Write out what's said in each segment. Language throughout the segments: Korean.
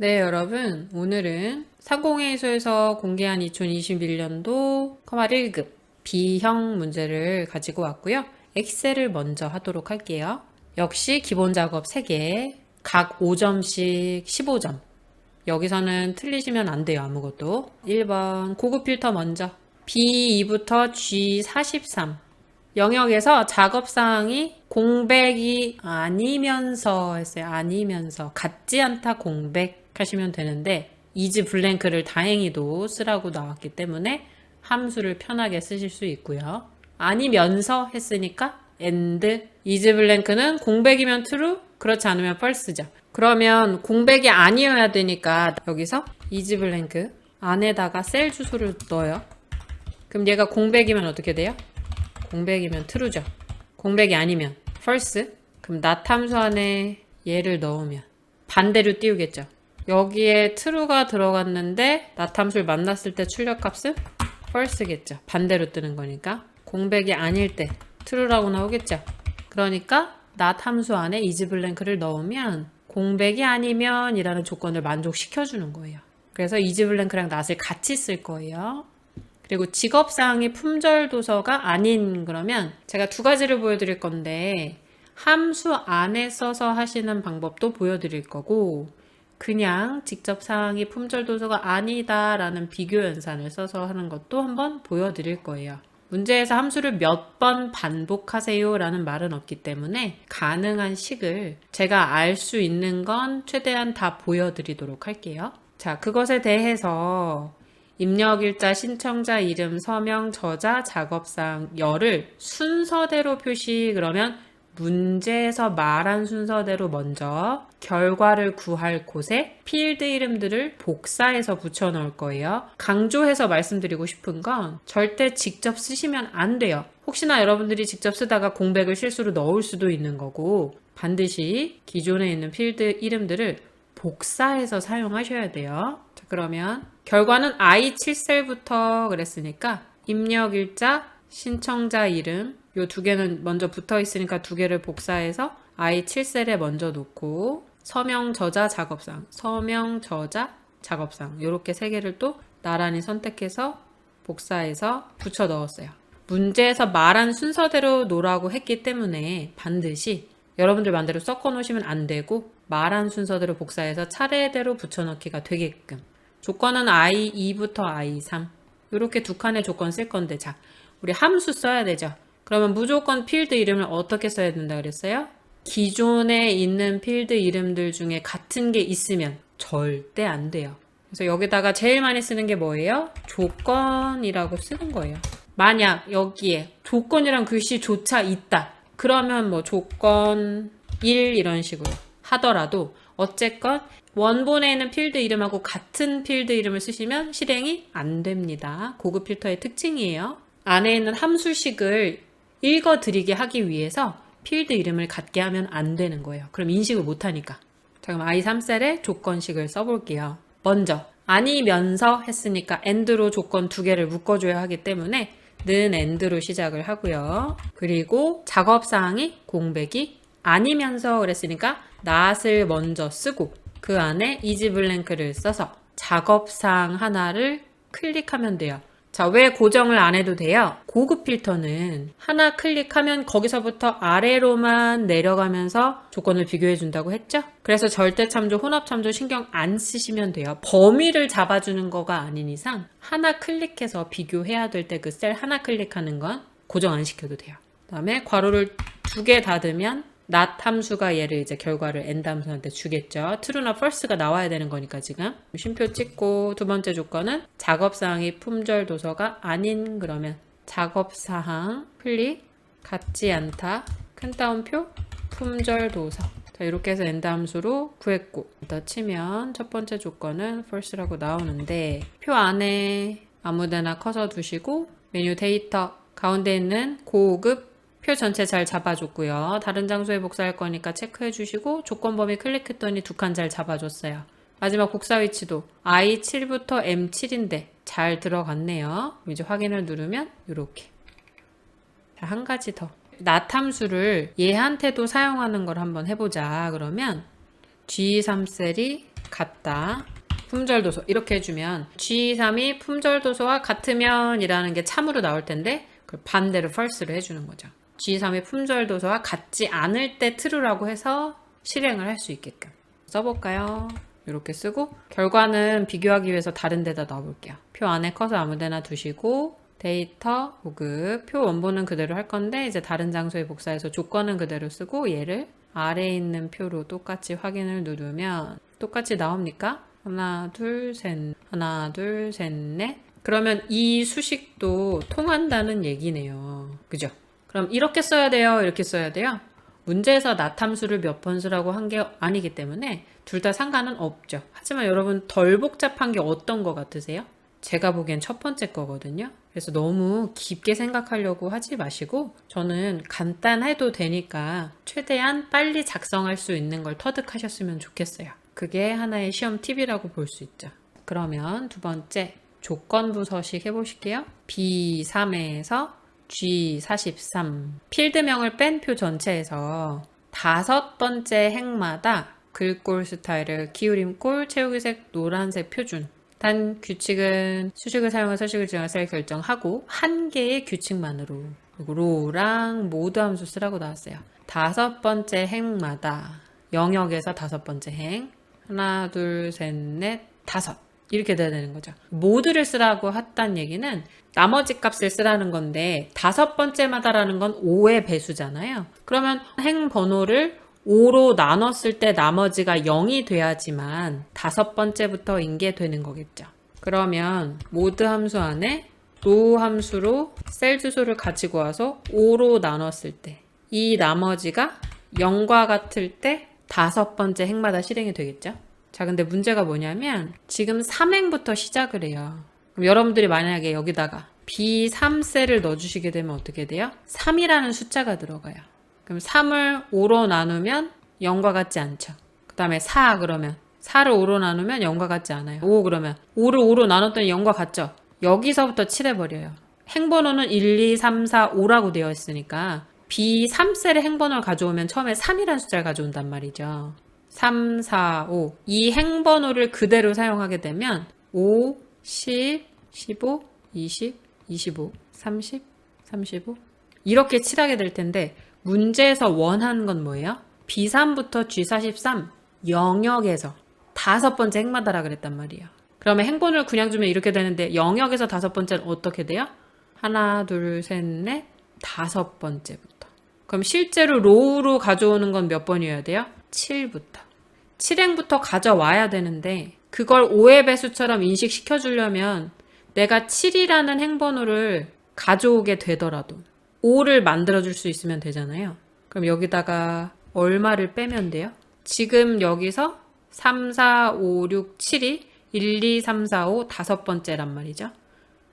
네, 여러분. 오늘은 상공회의소에서 공개한 2021년도 커말 1급 B형 문제를 가지고 왔고요. 엑셀을 먼저 하도록 할게요. 역시 기본 작업 3개, 각 5점씩 15점. 여기서는 틀리시면 안 돼요, 아무것도. 1번 고급 필터 먼저. B2부터 G43. 영역에서 작업사항이 공백이 아니면서 했어요. 아니면서. 같지 않다 공백 하시면 되는데 이즈 블랭크를 다행히도 쓰라고 나왔기 때문에 함수를 편하게 쓰실 수 있고요. 아니면서 했으니까 and. 이즈 블랭크는 공백이면 true, 그렇지 않으면 false죠. 그러면 공백이 아니어야 되니까 여기서 이즈 블랭크 안에다가 셀 주소를 넣어요. 그럼 얘가 공백이면 어떻게 돼요? 공백이면 true죠. 공백이 아니면 false. 그럼 not 함수 안에 얘를 넣으면 반대로 띄우겠죠. 여기에 true가 들어갔는데 not 함수를 만났을 때 출력값은 false겠죠. 반대로 뜨는 거니까. 공백이 아닐 때 true라고 나오겠죠. 그러니까 not 함수 안에 is blank를 넣으면 공백이 아니면 이라는 조건을 만족시켜주는 거예요. 그래서 is blank랑 not을 같이 쓸 거예요. 그리고 직업사항이 품절도서가 아닌 그러면 제가 두 가지를 보여드릴 건데 함수 안에 써서 하시는 방법도 보여드릴 거고 그냥 직접 사항이 품절도서가 아니다 라는 비교 연산을 써서 하는 것도 한번 보여드릴 거예요. 문제에서 함수를 몇 번 반복하세요 라는 말은 없기 때문에 가능한 식을 제가 알 수 있는 건 최대한 다 보여드리도록 할게요. 자, 그것에 대해서 입력일자, 신청자 이름, 서명, 저자, 작업사항, 열을 순서대로 표시. 그러면 문제에서 말한 순서대로 먼저 결과를 구할 곳에 필드 이름들을 복사해서 붙여 넣을 거예요. 강조해서 말씀드리고 싶은 건 절대 직접 쓰시면 안 돼요. 혹시나 여러분들이 직접 쓰다가 공백을 실수로 넣을 수도 있는 거고 반드시 기존에 있는 필드 이름들을 복사해서 사용하셔야 돼요. 자, 그러면 결과는 I7셀부터 그랬으니까 입력일자, 신청자 이름 요 두 개는 먼저 붙어 있으니까 두 개를 복사해서 I7셀에 먼저 놓고 서명, 저자, 작업상, 서명, 저자, 작업상 요렇게 세 개를 또 나란히 선택해서 복사해서 붙여 넣었어요. 문제에서 말한 순서대로 놓으라고 했기 때문에 반드시 여러분들 맘대로 섞어 놓으시면 안 되고 말한 순서대로 복사해서 차례대로 붙여넣기가 되게끔. 조건은 I2부터 I3 이렇게 두 칸의 조건 쓸 건데 자 우리 함수 써야 되죠. 그러면 무조건 필드 이름을 어떻게 써야 된다 그랬어요? 기존에 있는 필드 이름들 중에 같은 게 있으면 절대 안 돼요. 그래서 여기다가 제일 많이 쓰는 게 뭐예요? 조건이라고 쓰는 거예요. 만약 여기에 조건이란 글씨조차 있다. 그러면 뭐 조건 1 이런 식으로 하더라도 어쨌건 원본에 있는 필드 이름하고 같은 필드 이름을 쓰시면 실행이 안 됩니다. 고급 필터의 특징이에요. 안에 있는 함수식을 읽어드리게 하기 위해서 필드 이름을 같게 하면 안 되는 거예요. 그럼 인식을 못하니까. 자, 그럼 I3셀에 조건식을 써볼게요. 먼저 아니면서 했으니까 and로 조건 두 개를 묶어줘야 하기 때문에 는 and로 시작을 하고요. 그리고 작업사항이 공백이 아니면서 그랬으니까 not을 먼저 쓰고 그 안에 is blank를 써서 작업사항 하나를 클릭하면 돼요. 자, 왜 고정을 안 해도 돼요? 고급 필터는 하나 클릭하면 거기서부터 아래로만 내려가면서 조건을 비교해 준다고 했죠? 그래서 절대참조, 혼합참조 신경 안 쓰시면 돼요. 범위를 잡아주는 거가 아닌 이상 하나 클릭해서 비교해야 될 때 그 셀 하나 클릭하는 건 고정 안 시켜도 돼요. 그 다음에 괄호를 두 개 닫으면 not 함수가 얘를 이제 결과를 end 함수한테 주겠죠. true나 false가 나와야 되는 거니까 지금 쉼표 찍고 두 번째 조건은 작업사항이 품절 도서가 아닌 그러면 작업사항 클릭 같지 않다 큰 따옴표 품절 도서. 자, 이렇게 해서 end 함수로 구했고 더 치면 첫 번째 조건은 false라고 나오는데 표 안에 아무데나 커서 두시고 메뉴 데이터 가운데 있는 고급 표 전체 잘 잡아줬고요. 다른 장소에 복사할 거니까 체크해 주시고 조건 범위 클릭했더니 두 칸 잘 잡아줬어요. 마지막 복사 위치도 I7부터 M7인데 잘 들어갔네요. 이제 확인을 누르면 이렇게. 자, 한 가지 더. not 함수를 얘한테도 사용하는 걸 한번 해보자. 그러면 G3셀이 같다. 품절도소 이렇게 해주면 G3이 품절도소와 같으면 이라는 게 참으로 나올 텐데 그걸 반대로 false를 해주는 거죠. G3이 품절도소와 같지 않을 때 true라고 해서 실행을 할 수 있게끔 써볼까요? 이렇게 쓰고 결과는 비교하기 위해서 다른 데다 넣어볼게요. 표 안에 커서 아무데나 두시고 데이터 보급 표 원본은 그대로 할 건데 이제 다른 장소에 복사해서 조건은 그대로 쓰고 얘를 아래에 있는 표로 똑같이 확인을 누르면 똑같이 나옵니까? 하나 둘 셋 하나 둘 셋 넷 그러면 이 수식도 통한다는 얘기네요. 그죠? 그럼 이렇게 써야 돼요? 이렇게 써야 돼요? 문제에서 낫함수를 몇 번 쓰라고 한 게 아니기 때문에 둘 다 상관은 없죠. 하지만 여러분 덜 복잡한 게 어떤 거 같으세요? 제가 보기엔 첫 번째 거거든요. 그래서 너무 깊게 생각하려고 하지 마시고 저는 간단해도 되니까 최대한 빨리 작성할 수 있는 걸 터득하셨으면 좋겠어요. 그게 하나의 시험 팁이라고 볼 수 있죠. 그러면 두 번째 조건부 서식 해보실게요. B3에서 G43 필드명을 뺀 표 전체에서 5번째 행마다 글꼴 스타일을 기울임꼴, 채우기색, 노란색 표준 단 규칙은 수식을 사용해서 서식을 지정할 셀 결정하고 한 개의 규칙만으로 그리고 로우랑 모드 함수 쓰라고 나왔어요. 5번째 행마다 영역에서 5번째 행 하나 둘 셋 넷 다섯 이렇게 돼야 되는 거죠. 모드를 쓰라고 했단 얘기는 나머지 값을 쓰라는 건데 5번째마다라는 건 5의 배수잖아요. 그러면 행 번호를 5로 나눴을 때 나머지가 0이 돼야지만 5번째부터 인계되는 거겠죠. 그러면 모드 함수 안에 로우 함수로 셀 주소를 가지고 와서 5로 나눴을 때 이 나머지가 0과 같을 때 5번째 행마다 실행이 되겠죠. 자, 근데 문제가 뭐냐면 지금 3행부터 시작을 해요. 그럼 여러분들이 만약에 여기다가 B3셀을 넣어주시게 되면 어떻게 돼요? 3이라는 숫자가 들어가요. 그럼 3을 5로 나누면 0과 같지 않죠. 그 다음에 4 그러면 4를 5로 나누면 0과 같지 않아요. 5 그러면 5를 5로 나눴더니 0과 같죠. 여기서부터 칠해버려요. 행번호는 1, 2, 3, 4, 5라고 되어 있으니까 B3셀의 행번호를 가져오면 처음에 3이라는 숫자를 가져온단 말이죠. 3, 4, 5 이 행번호를 그대로 사용하게 되면 5, 10, 15, 20, 25, 30, 35 이렇게 칠하게 될 텐데 문제에서 원하는 건 뭐예요? B3부터 G43 영역에서 5번째 행마다라 그랬단 말이에요. 그러면 행번호를 그냥 주면 이렇게 되는데 영역에서 5번째는 어떻게 돼요? 하나, 둘, 셋, 넷, 5번째부터. 그럼 실제로 로우로 가져오는 건 몇 번이어야 돼요? 7부터. 7행부터 가져와야 되는데 그걸 5의 배수처럼 인식시켜 주려면 내가 7이라는 행번호를 가져오게 되더라도 5를 만들어줄 수 있으면 되잖아요. 그럼 여기다가 얼마를 빼면 돼요? 지금 여기서 3, 4, 5, 6, 7이 1, 2, 3, 4, 5 5번째란 말이죠.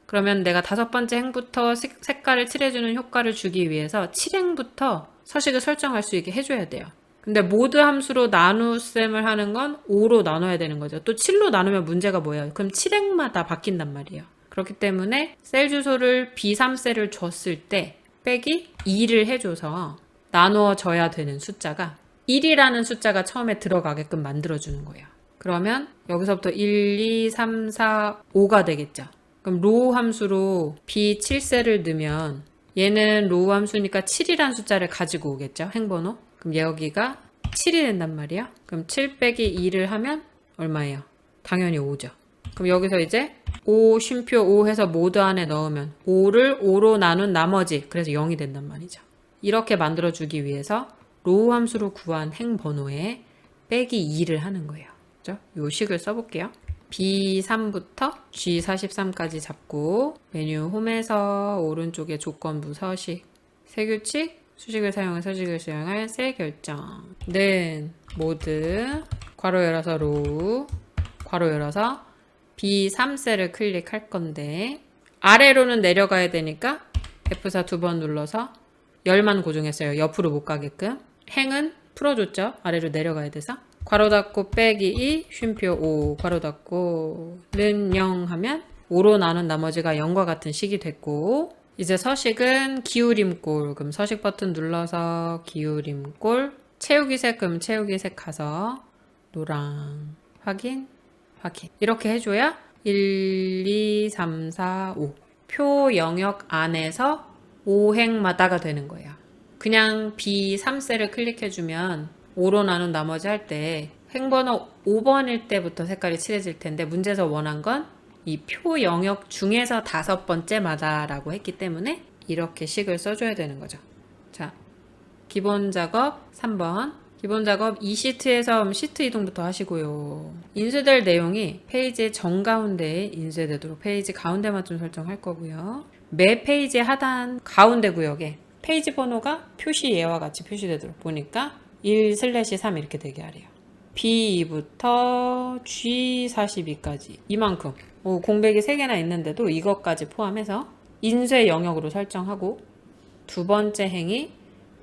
그러면 내가 5번째 행부터 색깔을 칠해주는 효과를 주기 위해서 7행부터 서식을 설정할 수 있게 해줘야 돼요. 근데 모드 함수로 나누셈을 하는 건 5로 나눠야 되는 거죠. 또 7로 나누면 문제가 뭐예요? 그럼 7행마다 바뀐단 말이에요. 그렇기 때문에 셀 주소를 B3셀을 줬을 때 빼기 2를 해줘서 나누어져야 되는 숫자가 1이라는 숫자가 처음에 들어가게끔 만들어주는 거예요. 그러면 여기서부터 1, 2, 3, 4, 5가 되겠죠. 그럼 로우 함수로 B7셀을 넣으면 얘는 로우 함수니까 7이라는 숫자를 가지고 오겠죠. 행번호. 그럼 여기가 7이 된단 말이야. 그럼 7 빼기 2를 하면 얼마예요? 당연히 5죠. 그럼 여기서 이제 5 쉼표 5 해서 모드 안에 넣으면 5를 5로 나눈 나머지 그래서 0이 된단 말이죠. 이렇게 만들어주기 위해서 로우 함수로 구한 행번호에 빼기 2를 하는 거예요. 그죠? 요 식을 써볼게요. B3부터 G43까지 잡고 메뉴 홈에서 오른쪽에 조건부 서식 세규칙 수식을 사용해 서식을 수행할 셀 결정는 모드 괄호 열어서 로우 괄호 열어서 B3셀을 클릭할 건데 아래로는 내려가야 되니까 F4 두 번 눌러서 열만 고정했어요. 옆으로 못 가게끔. 행은 풀어줬죠. 아래로 내려가야 돼서. 괄호 닫고 빼기 2 쉼표 5 괄호 닫고는 0 하면 5로 나눈 나머지가 0과 같은 식이 됐고 이제 서식은 기울임꼴 그럼 서식 버튼 눌러서 기울임꼴 채우기색 그럼 채우기색 가서 노랑 확인, 확인. 이렇게 해줘야 1, 2, 3, 4, 5. 표 영역 안에서 5행마다가 되는 거예요. 그냥 B3셀을 클릭해주면 5로 나눈 나머지 할 때 행번호 5번일 때부터 색깔이 칠해질 텐데 문제에서 원한 건 이 표 영역 중에서 5번째마다 라고 했기 때문에 이렇게 식을 써줘야 되는 거죠. 자, 기본 작업 3번. 기본 작업 이 시트에서 시트 이동부터 하시고요. 인쇄될 내용이 페이지의 정가운데에 인쇄되도록 페이지 가운데만 좀 설정할 거고요. 매 페이지 하단 가운데 구역에 페이지 번호가 표시 예와 같이 표시되도록 보니까 1/3 이렇게 되게 하래요. B2부터 G42까지 이만큼 공백이 3개나 있는데도 이것까지 포함해서 인쇄 영역으로 설정하고 두 번째 행이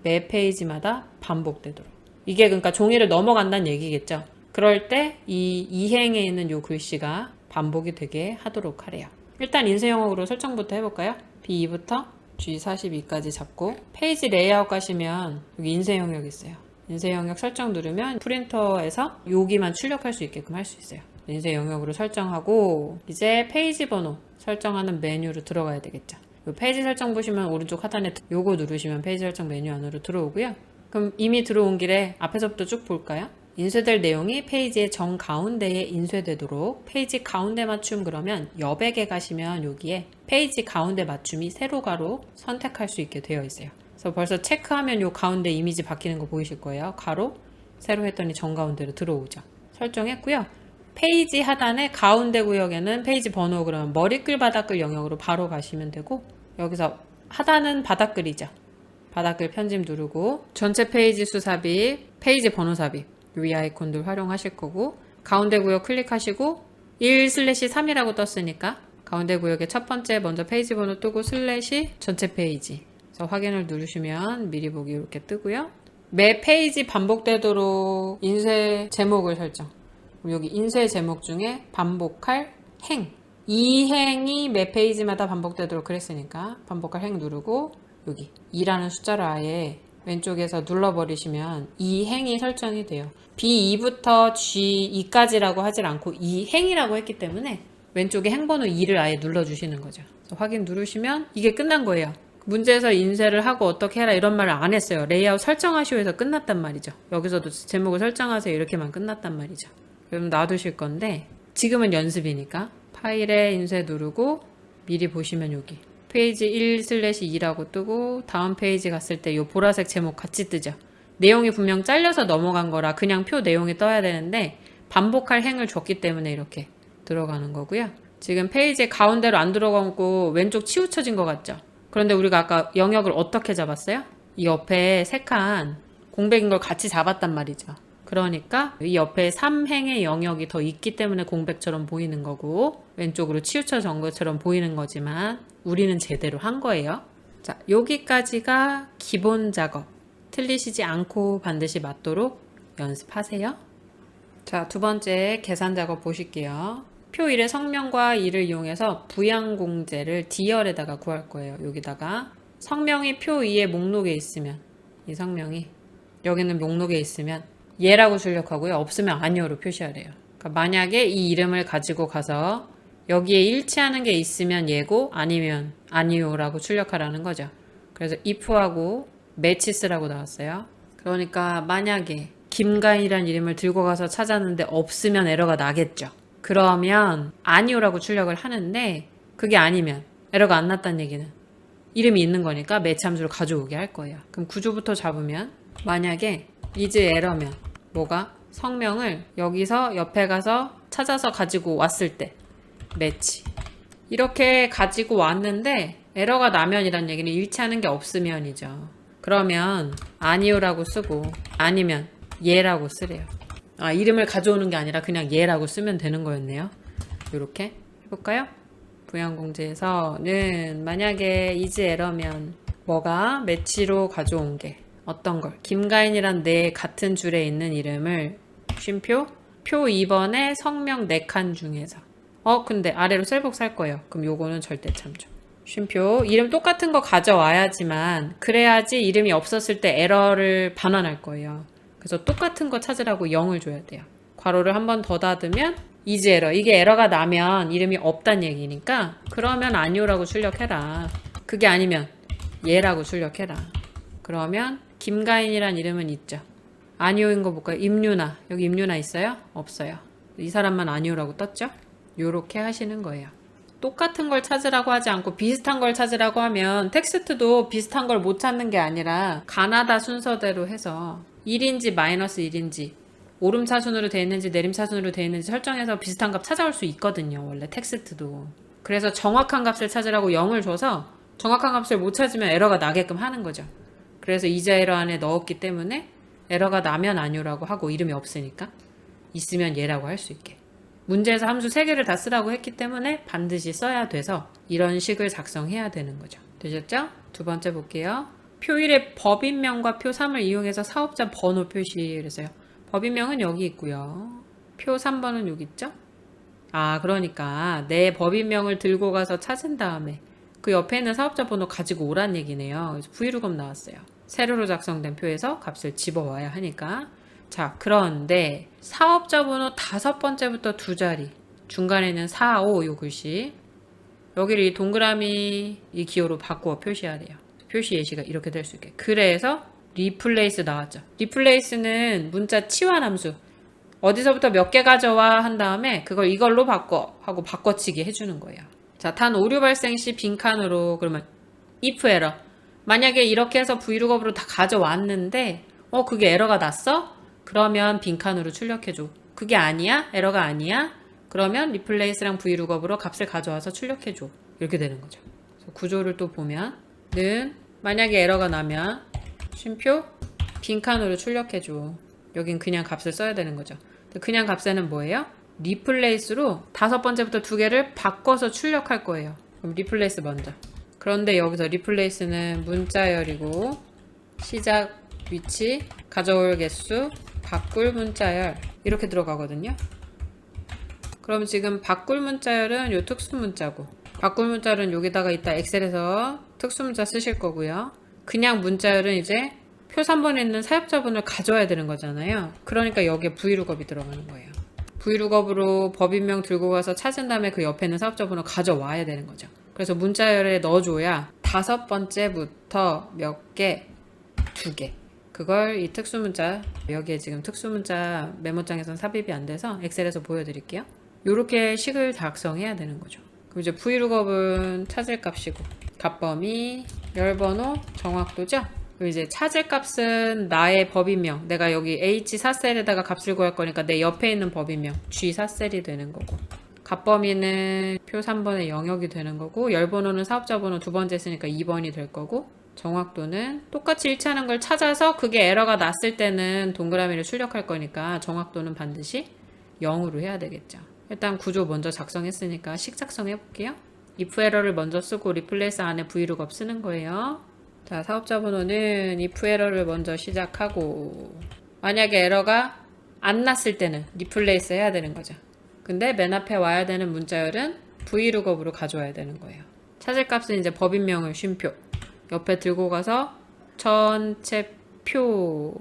매 페이지마다 반복되도록. 이게 그러니까 종이를 넘어간다는 얘기겠죠. 그럴 때 이 이행에 있는 요 글씨가 반복이 되게 하도록 하래요. 일단 인쇄 영역으로 설정부터 해볼까요? B2부터 G42까지 잡고 페이지 레이아웃 가시면 여기 인쇄 영역 있어요. 인쇄 영역 설정 누르면 프린터에서 여기만 출력할 수 있게끔 할 수 있어요. 인쇄 영역으로 설정하고 이제 페이지 번호 설정하는 메뉴로 들어가야 되겠죠. 페이지 설정 보시면 오른쪽 하단에 요거 누르시면 페이지 설정 메뉴 안으로 들어오고요. 그럼 이미 들어온 길에 앞에서부터 쭉 볼까요? 인쇄될 내용이 페이지의 정가운데에 인쇄되도록 페이지 가운데 맞춤 그러면 여백에 가시면 여기에 페이지 가운데 맞춤이 세로가로 선택할 수 있게 되어 있어요. 그래서 벌써 체크하면 요 가운데 이미지 바뀌는 거 보이실 거예요. 가로, 세로 했더니 정가운데로 들어오죠. 설정했고요. 페이지 하단의 가운데 구역에는 페이지 번호 그러면 머리글 바닥글 영역으로 바로 가시면 되고 여기서 하단은 바닥글이죠. 바닥글 편집 누르고 전체 페이지 수 삽입, 페이지 번호 삽입 이 아이콘들 활용하실 거고 가운데 구역 클릭하시고 1/3이라고 떴으니까 가운데 구역에 첫 번째 먼저 페이지 번호 뜨고 슬래시 전체 페이지 그래서 확인을 누르시면 미리 보기 이렇게 뜨고요. 매 페이지 반복되도록 인쇄 제목을 설정. 여기 인쇄 제목 중에 반복할 행. 이 행이 매 페이지마다 반복되도록 그랬으니까 반복할 행 누르고 여기 2라는 숫자를 아예 왼쪽에서 눌러버리시면 이 행이 설정이 돼요. B2부터 G2까지라고 하질 않고 이 행이라고 했기 때문에 왼쪽에 행번호 2를 아예 눌러주시는 거죠. 그래서 확인 누르시면 이게 끝난 거예요. 문제에서 인쇄를 하고 어떻게 해라 이런 말을 안 했어요. 레이아웃 설정하시오 해서 끝났단 말이죠. 여기서도 제목을 설정하세요 이렇게만 끝났단 말이죠. 그럼 놔두실 건데 지금은 연습이니까 파일에 인쇄 누르고 미리 보시면 여기 페이지 1/2라고 뜨고 다음 페이지 갔을 때 이 보라색 제목 같이 뜨죠. 내용이 분명 잘려서 넘어간 거라 그냥 표 내용이 떠야 되는데 반복할 행을 줬기 때문에 이렇게 들어가는 거고요. 지금 페이지 가운데로 안 들어가고 왼쪽 치우쳐진 것 같죠? 그런데 우리가 아까 영역을 어떻게 잡았어요? 이 옆에 3칸 공백인 걸 같이 잡았단 말이죠. 그러니까 이 옆에 3행의 영역이 더 있기 때문에 공백처럼 보이는 거고 왼쪽으로 치우쳐진 것처럼 보이는 거지만 우리는 제대로 한 거예요. 자, 여기까지가 기본 작업. 틀리시지 않고 반드시 맞도록 연습하세요. 자, 두 번째 계산 작업 보실게요. 표 1의 성명과 2를 이용해서 부양공제를 D열에다가 구할 거예요. 여기다가 성명이 표 2의 목록에 있으면 이 성명이 여기는 목록에 있으면 예라고 출력하고요. 없으면 아니오로 표시하래요. 그러니까 만약에 이 이름을 가지고 가서 여기에 일치하는 게 있으면 예고 아니면 아니오라고 출력하라는 거죠. 그래서 if하고 matchs라고 나왔어요. 그러니까 만약에 김가인이라는 이름을 들고 가서 찾았는데 없으면 에러가 나겠죠. 그러면 아니오라고 출력을 하는데 그게 아니면 에러가 안 났다는 얘기는 이름이 있는 거니까 매치 함수를 가져오게 할 거예요. 그럼 구조부터 잡으면 만약에 is 에러면 뭐가 성명을 여기서 옆에 가서 찾아서 가지고 왔을 때 매치 이렇게 가지고 왔는데 에러가 나면이란 얘기는 일치하는 게 없으면이죠. 그러면 아니오라고 쓰고 아니면 예라고 쓰래요. 아, 이름을 가져오는 게 아니라 그냥 예라고 쓰면 되는 거였네요. 이렇게 해볼까요? 부양공제에서는 만약에 is 에러면 뭐가 매치로 가져온 게 어떤 걸 김가인이란 내 같은 줄에 있는 이름을 쉼표 표 2번의 성명 4칸 중에서 근데 아래로 셀복 살 거예요. 그럼 요거는 절대 참조. 쉼표 이름 똑같은 거 가져와야지만 그래야지 이름이 없었을 때 에러를 반환할 거예요. 그래서 똑같은 거 찾으라고 0을 줘야 돼요. 괄호를 한 번 더 닫으면 is 에러. 이게 에러가 나면 이름이 없단 얘기니까 그러면 아니오라고 출력해라. 그게 아니면 얘라고 출력해라. 그러면 김가인이란 이름은 있죠. 아니오인 거 볼까요? 임유나. 여기 임유나 있어요? 없어요. 이 사람만 아니오라고 떴죠? 요렇게 하시는 거예요. 똑같은 걸 찾으라고 하지 않고 비슷한 걸 찾으라고 하면 텍스트도 비슷한 걸 못 찾는 게 아니라 가나다 순서대로 해서 1인지 마이너스 1인지 오름차순으로 되어 있는지 내림차순으로 되어 있는지 설정해서 비슷한 값 찾아올 수 있거든요. 원래 텍스트도. 그래서 정확한 값을 찾으라고 0을 줘서 정확한 값을 못 찾으면 에러가 나게끔 하는 거죠. 그래서 이자 에러 안에 넣었기 때문에 에러가 나면 아니오라고 하고 이름이 없으니까 있으면 얘라고 할 수 있게. 문제에서 함수 3개를 다 쓰라고 했기 때문에 반드시 써야 돼서 이런 식을 작성해야 되는 거죠. 되셨죠? 두 번째 볼게요. 표 1의 법인명과 표 3을 이용해서 사업자 번호 표시 그랬어요. 법인명은 여기 있고요. 표 3번은 여기 있죠? 그러니까 내 법인명을 들고 가서 찾은 다음에 그 옆에 있는 사업자 번호 가지고 오란 얘기네요. 그래서 브이로그 나왔어요. 세로로 작성된 표에서 값을 집어와야 하니까. 자, 그런데 사업자 번호 5번째부터 2자리, 중간에는 4, 5 요 글씨, 여기를 이 동그라미 이 기호로 바꾸어 표시하래요. 표시 예시가 이렇게 될 수 있게. 그래서 리플레이스 나왔죠. 리플레이스는 문자 치환 함수. 어디서부터 몇 개 가져와 한 다음에 그걸 이걸로 바꿔 하고 바꿔치기 해주는 거예요. 자, 단 오류 발생 시 빈칸으로 그러면 if 에러. 만약에 이렇게 해서 브이로그업으로 다 가져왔는데 그게 에러가 났어? 그러면 빈칸으로 출력해줘. 그게 아니야? 에러가 아니야? 그러면 리플레이스랑 브이로그업으로 값을 가져와서 출력해줘. 이렇게 되는 거죠. 그래서 구조를 또 보면은 만약에 에러가 나면 쉼표 빈칸으로 출력해줘. 여긴 그냥 값을 써야 되는 거죠. 그냥 값에는 뭐예요? 리플레이스로 5번째부터 2개를 바꿔서 출력할 거예요. 그럼 리플레이스 먼저. 그런데 여기서 리플레이스는 문자열이고 시작 위치 가져올 개수 바꿀 문자열 이렇게 들어가거든요. 그럼 지금 바꿀 문자열은 요 특수 문자고 바꿀 문자열은 여기다가 이따 엑셀에서 특수 문자 쓰실 거고요. 그냥 문자열은 이제 표 3번에 있는 사용자분을 가져와야 되는 거잖아요. 그러니까 여기에 브이로그업이 들어가는 거예요. 브이로그업으로 법인명 들고 가서 찾은 다음에 그 옆에 있는 사업자번호 가져와야 되는 거죠. 그래서 문자열에 넣어줘야 5번째부터 몇 개, 2개. 그걸 이 특수문자, 여기에 지금 특수문자 메모장에선 삽입이 안 돼서 엑셀에서 보여드릴게요. 이렇게 식을 작성해야 되는 거죠. 그럼 이제 브이로그업은 찾을 값이고 값범위, 열번호, 정확도죠? 그리고 이제 찾을 값은 나의 법인명, 내가 여기 H4셀에다가 값을 구할 거니까 내 옆에 있는 법인명 G4셀이 되는 거고 값범위는 표 3번의 영역이 되는 거고 열번호는 사업자 번호 2번째 쓰니까 2번이 될 거고 정확도는 똑같이 일치하는 걸 찾아서 그게 에러가 났을 때는 동그라미를 출력할 거니까 정확도는 반드시 0으로 해야 되겠죠. 일단 구조 먼저 작성했으니까 식 작성해 볼게요. if 에러를 먼저 쓰고 리플레이스 안에 브이로그업 쓰는 거예요. 자, 사업자 번호는 if 에러를 먼저 시작하고 만약에 에러가 안 났을 때는 리플레이스 해야 되는 거죠. 근데 맨 앞에 와야 되는 문자열은 브이로그업으로 가져와야 되는 거예요. 찾을 값은 이제 법인명을 쉼표 옆에 들고 가서 전체 표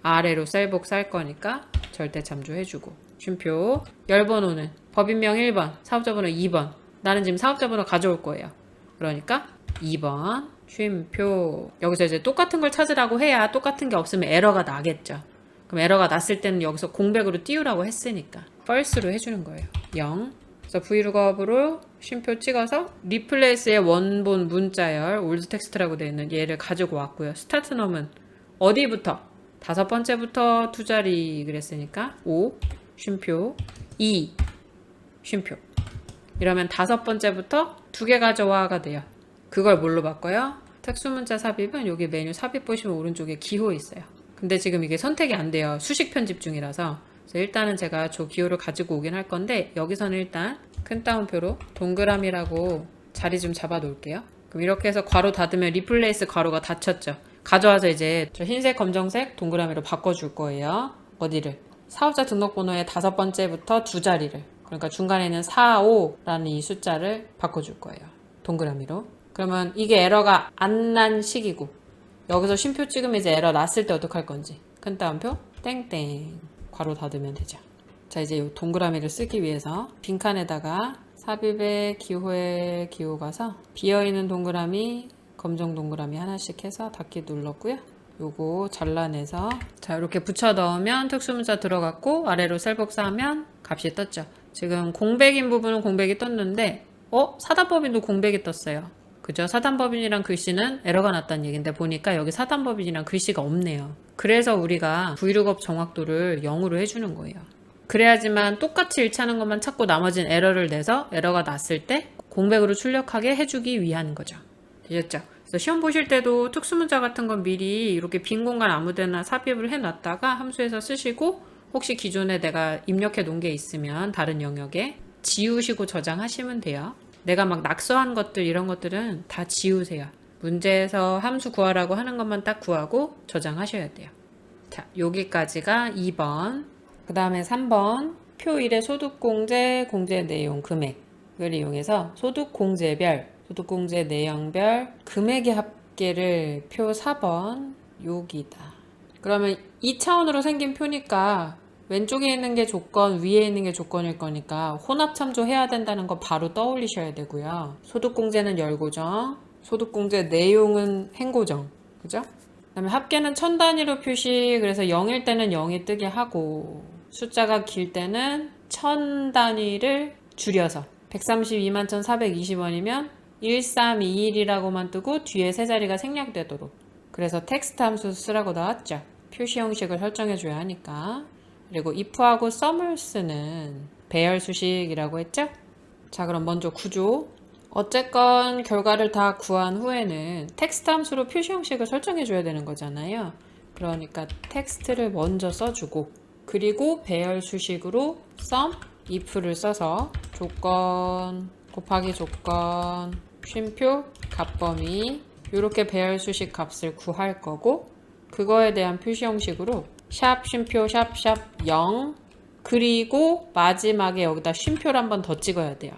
아래로 셀복 쌀 거니까 절대 참조해주고 쉼표 열번호는 법인명 1번 사업자 번호 2번 나는 지금 사업자 번호 가져올 거예요. 그러니까 2번 쉼표 여기서 이제 똑같은 걸 찾으라고 해야 똑같은 게 없으면 에러가 나겠죠. 그럼 에러가 났을 때는 여기서 공백으로 띄우라고 했으니까 false로 해주는 거예요. 0 그래서 브이로그업으로 쉼표 찍어서 리플레이스의 원본 문자열 올드 텍스트라고 되어 있는 얘를 가지고 왔고요. 스타트 놈은 어디부터? 5번째부터 2자리 그랬으니까 5 쉼표 2 쉼표 이러면 5번째부터 2개 가져와가 돼요. 그걸 뭘로 바꿔요? 특수문자 삽입은 여기 메뉴 삽입 보시면 오른쪽에 기호 있어요. 근데 지금 이게 선택이 안 돼요. 수식 편집 중이라서. 그래서 일단은 제가 저 기호를 가지고 오긴 할 건데 여기서는 일단 큰 따옴표로 동그라미라고 자리 좀 잡아 놓을게요. 그럼 이렇게 해서 괄호 닫으면 리플레이스 괄호가 닫혔죠. 가져와서 이제 저 흰색 검정색 동그라미로 바꿔줄 거예요. 어디를? 사업자 등록번호의 5번째부터 2자리를 그러니까 중간에는 4, 5라는 이 숫자를 바꿔줄 거예요. 동그라미로. 그러면 이게 에러가 안 난 식이고 여기서 쉼표 찍으면 이제 에러 났을 때 어떡할 건지 큰 따옴표 땡땡 괄호 닫으면 되죠. 자, 이제 이 동그라미를 쓰기 위해서 빈칸에다가 삽입의 기호에 기호 가서 비어있는 동그라미, 검정 동그라미 하나씩 해서 닫기 눌렀고요. 요거 잘라내서 자, 이렇게 붙여 넣으면 특수문자 들어갔고 아래로 셀 복사하면 값이 떴죠. 지금 공백인 부분은 공백이 떴는데 사단법인도 공백이 떴어요. 그죠? 사단법인이란 글씨는 에러가 났다는 얘기인데 보니까 여기 사단법인이란 글씨가 없네요. 그래서 우리가 브이룩업 정확도를 0으로 해주는 거예요. 그래야지만 똑같이 일치하는 것만 찾고 나머지는 에러를 내서 에러가 났을 때 공백으로 출력하게 해주기 위한 거죠. 되셨죠? 그래서 시험 보실 때도 특수문자 같은 건 미리 이렇게 빈 공간 아무데나 삽입을 해놨다가 함수에서 쓰시고 혹시 기존에 내가 입력해 놓은 게 있으면 다른 영역에 지우시고 저장하시면 돼요. 내가 막 낙서한 것들 이런 것들은 다 지우세요. 문제에서 함수 구하라고 하는 것만 딱 구하고 저장하셔야 돼요. 자, 여기까지가 2번. 그 다음에 3번 표 1의 소득공제, 공제 내용, 금액을 이용해서 소득공제별, 소득공제 내용별, 금액의 합계를 표 4번 여기다. 그러면 2차원으로 생긴 표니까 왼쪽에 있는 게 조건, 위에 있는 게 조건일 거니까 혼합 참조해야 된다는 거 바로 떠올리셔야 되고요. 소득공제는 열고정, 소득공제 내용은 행고정. 그죠? 그 다음에 합계는 천 단위로 표시, 그래서 0일 때는 0이 뜨게 하고 숫자가 길 때는 천 단위를 줄여서 132만 1,420원이면 1321이라고만 뜨고 뒤에 세 자리가 생략되도록, 그래서 텍스트 함수 쓰라고 나왔죠. 표시 형식을 설정해 줘야 하니까. 그리고 if하고 sum을 쓰는 배열 수식이라고 했죠. 자, 그럼 먼저 구조. 어쨌건 결과를 다 구한 후에는 텍스트 함수로 표시 형식을 설정해 줘야 되는 거잖아요. 그러니까 텍스트를 먼저 써주고, 그리고 배열 수식으로 sum, if를 써서 조건 곱하기 조건 쉼표 값범위 이렇게 배열 수식 값을 구할 거고, 그거에 대한 표시 형식으로 샵 쉼표 샵 0, 그리고 마지막에 여기다 쉼표를 한 번 더 찍어야 돼요.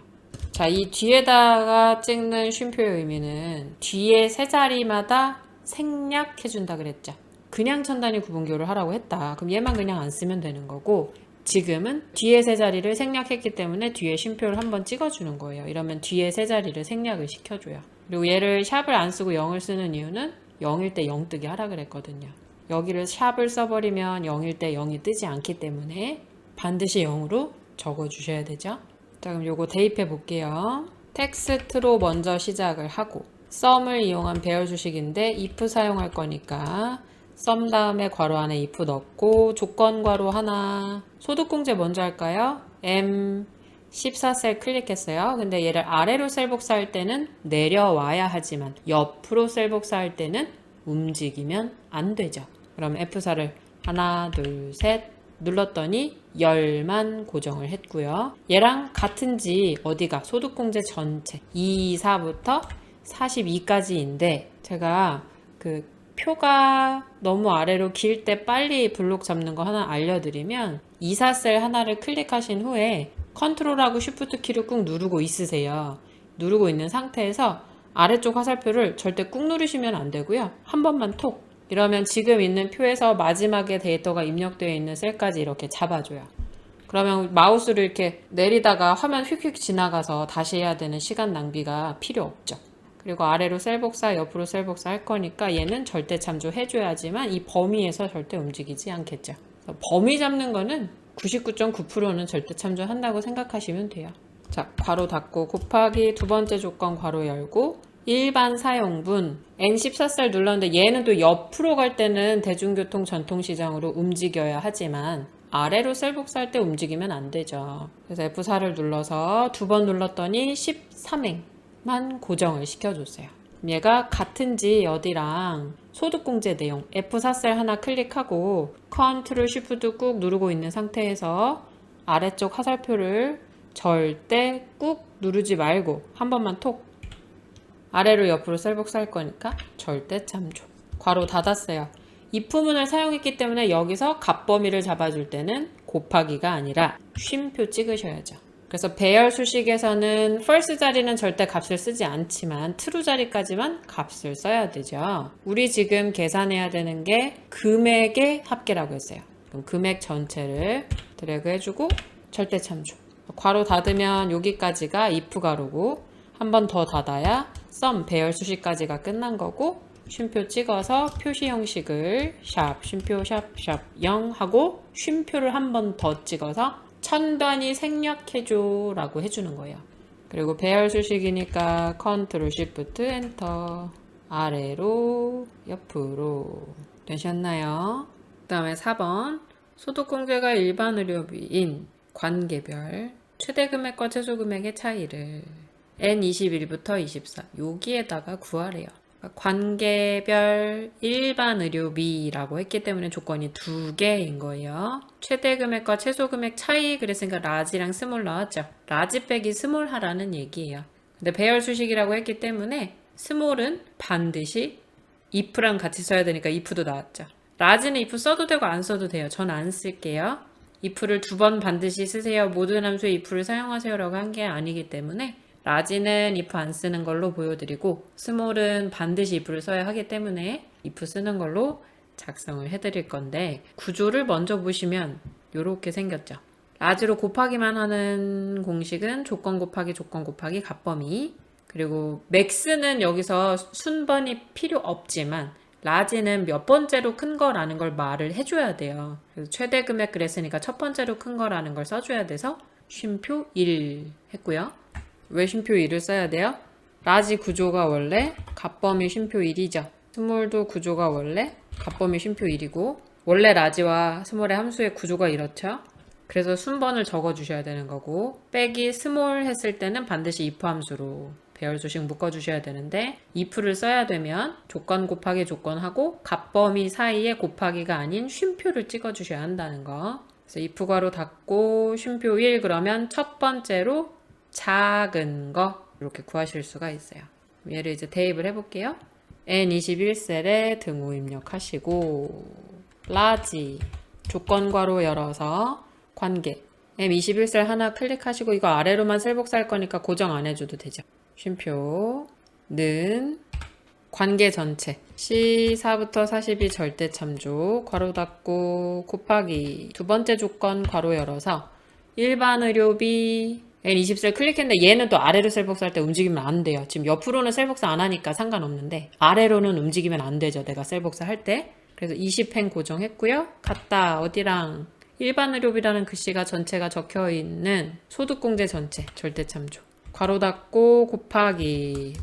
자, 이 뒤에다가 찍는 쉼표의 의미는 뒤에 세 자리마다 생략해준다 그랬죠. 그냥 천 단위 구분교를 하라고 했다. 그럼 얘만 그냥 안 쓰면 되는 거고, 지금은 뒤에 세 자리를 생략했기 때문에 뒤에 쉼표를 한번 찍어주는 거예요. 이러면 뒤에 세 자리를 생략을 시켜줘요. 그리고 얘를 샵을 안 쓰고 0을 쓰는 이유는 0일 때 0 뜨게 하라 그랬거든요. 여기를 샵을 써버리면 0일 때 0이 뜨지 않기 때문에 반드시 0으로 적어주셔야 되죠. 자, 그럼 요거 대입해 볼게요. 텍스트로 먼저 시작을 하고 sum을 이용한 배열 수식인데 if 사용할 거니까 sum 다음에 괄호 안에 if 넣고 조건 괄호 하나. 소득공제 먼저 할까요? M14셀 클릭했어요. 근데 얘를 아래로 셀 복사할 때는 내려와야 하지만 옆으로 셀 복사할 때는 움직이면 안 되죠. 그럼 F4를 하나, 둘, 셋 눌렀더니 10만 고정을 했고요. 얘랑 같은지 어디가 소득공제 전체 24부터 42까지인데 제가 그 표가 너무 아래로 길 때 빨리 블록 잡는 거 하나 알려드리면 24셀 하나를 클릭하신 후에 컨트롤하고 쉬프트 키를 꾹 누르고 있으세요. 누르고 있는 상태에서 아래쪽 화살표를 절대 꾹 누르시면 안 되고요. 한 번만 톡. 이러면 지금 있는 표에서 마지막에 데이터가 입력되어 있는 셀까지 이렇게 잡아줘요. 그러면 마우스를 이렇게 내리다가 화면 휙휙 지나가서 다시 해야 되는 시간 낭비가 필요 없죠. 그리고 아래로 셀 복사, 옆으로 셀 복사 할 거니까 얘는 절대 참조해줘야지만 이 범위에서 절대 움직이지 않겠죠. 범위 잡는 거는 99.9%는 절대 참조한다고 생각하시면 돼요. 자, 괄호 닫고 곱하기 두 번째 조건 괄호 열고 일반 사용분 N14셀 눌렀는데 얘는 또 옆으로 갈 때는 대중교통 전통시장으로 움직여야 하지만 아래로 셀 복사할 때 움직이면 안 되죠. 그래서 F4를 눌러서 두 번 눌렀더니 13행만 고정을 시켜줬어요. 얘가 같은지 어디랑 소득공제 내용 F4셀 하나 클릭하고 컨트롤 쉬프트 꾹 누르고 있는 상태에서 아래쪽 화살표를 절대 꾹 누르지 말고 한 번만 톡 아래로 옆으로 셀 복사할 거니까 절대 참조. 괄호 닫았어요. if문을 사용했기 때문에 여기서 값범위를 잡아줄 때는 곱하기가 아니라 쉼표 찍으셔야죠. 그래서 배열 수식에서는 false 자리는 절대 값을 쓰지 않지만 true 자리까지만 값을 써야 되죠. 우리 지금 계산해야 되는 게 금액의 합계라고 했어요. 그럼 금액 전체를 드래그 해주고 절대 참조. 괄호 닫으면 여기까지가 if 괄호고 한 번 더 닫아야 sum 배열 수식까지가 끝난 거고 쉼표 찍어서 표시 형식을 샵 쉼표 샵샵 0 하고 쉼표를 한 번 더 찍어서 천변이 생략해줘 라고 해주는 거예요. 그리고 배열 수식이니까 컨트롤 shift 엔터 아래로 옆으로 되셨나요? 그 다음에 4번 소득 공제가 일반 의료비인 관계별 최대 금액과 최소 금액의 차이를 N21부터 24 여기에다가 구하래요. 그러니까 관계별 일반 의료비라고 했기 때문에 조건이 두 개인 거예요. 최대 금액과 최소 금액 차이 그랬으니까 라지랑 스몰 나왔죠. 라지 빼기 스몰 하라는 얘기예요. 근데 배열 수식이라고 했기 때문에 스몰은 반드시 if랑 같이 써야 되니까 if도 나왔죠. 라지는 if 써도 되고 안 써도 돼요. 전 안 쓸게요. if를 두 번 반드시 쓰세요. 모든 함수에 if를 사용하세요 라고 한 게 아니기 때문에 라지는 if 안 쓰는 걸로 보여드리고 스몰은 반드시 if를 써야 하기 때문에 if 쓰는 걸로 작성을 해드릴 건데 구조를 먼저 보시면 이렇게 생겼죠. 라지로 곱하기만 하는 공식은 조건 곱하기 값범위 그리고 맥스는 여기서 순번이 필요 없지만 라지는 몇 번째로 큰 거라는 걸 말을 해줘야 돼요. 그래서 최대 금액 그랬으니까 첫 번째로 큰 거라는 걸 써줘야 돼서 쉼표 1 했고요. 왜 쉼표 1을 써야 돼요? 라지 구조가 원래 값범위 쉼표 1이죠. 스몰도 구조가 원래 값범위 쉼표 1이고 원래 라지와 스몰의 함수의 구조가 이렇죠. 그래서 순번을 적어주셔야 되는 거고 빼기 스몰 했을 때는 반드시 if 함수로 배열 수식 묶어주셔야 되는데 if를 써야 되면 조건 곱하기 조건하고 값범위 사이에 곱하기가 아닌 쉼표를 찍어주셔야 한다는 거. 그래서 if 괄호 닫고 쉼표 1 그러면 첫 번째로 작은 거 이렇게 구하실 수가 있어요. 얘를 이제 대입을 해볼게요. N21셀에 등호 입력하시고 라지 조건 괄호 열어서 관계 M21셀 하나 클릭하시고 이거 아래로만 셀 복사할 거니까 고정 안 해줘도 되죠. 쉼표는 관계 전체 C4부터 42 절대 참조 괄호 닫고 곱하기 두 번째 조건 괄호 열어서 일반 의료비 N20셀 클릭했는데 얘는 또 아래로 셀 복사할 때 움직이면 안 돼요. 지금 옆으로는 셀 복사 안 하니까 상관없는데 아래로는 움직이면 안 되죠. 내가 셀 복사 할 때. 그래서 20행 고정했고요. 갔다 어디랑 일반 의료비라는 글씨가 전체가 적혀 있는 소득공제 전체 절대 참조 괄호 닫고 곱하기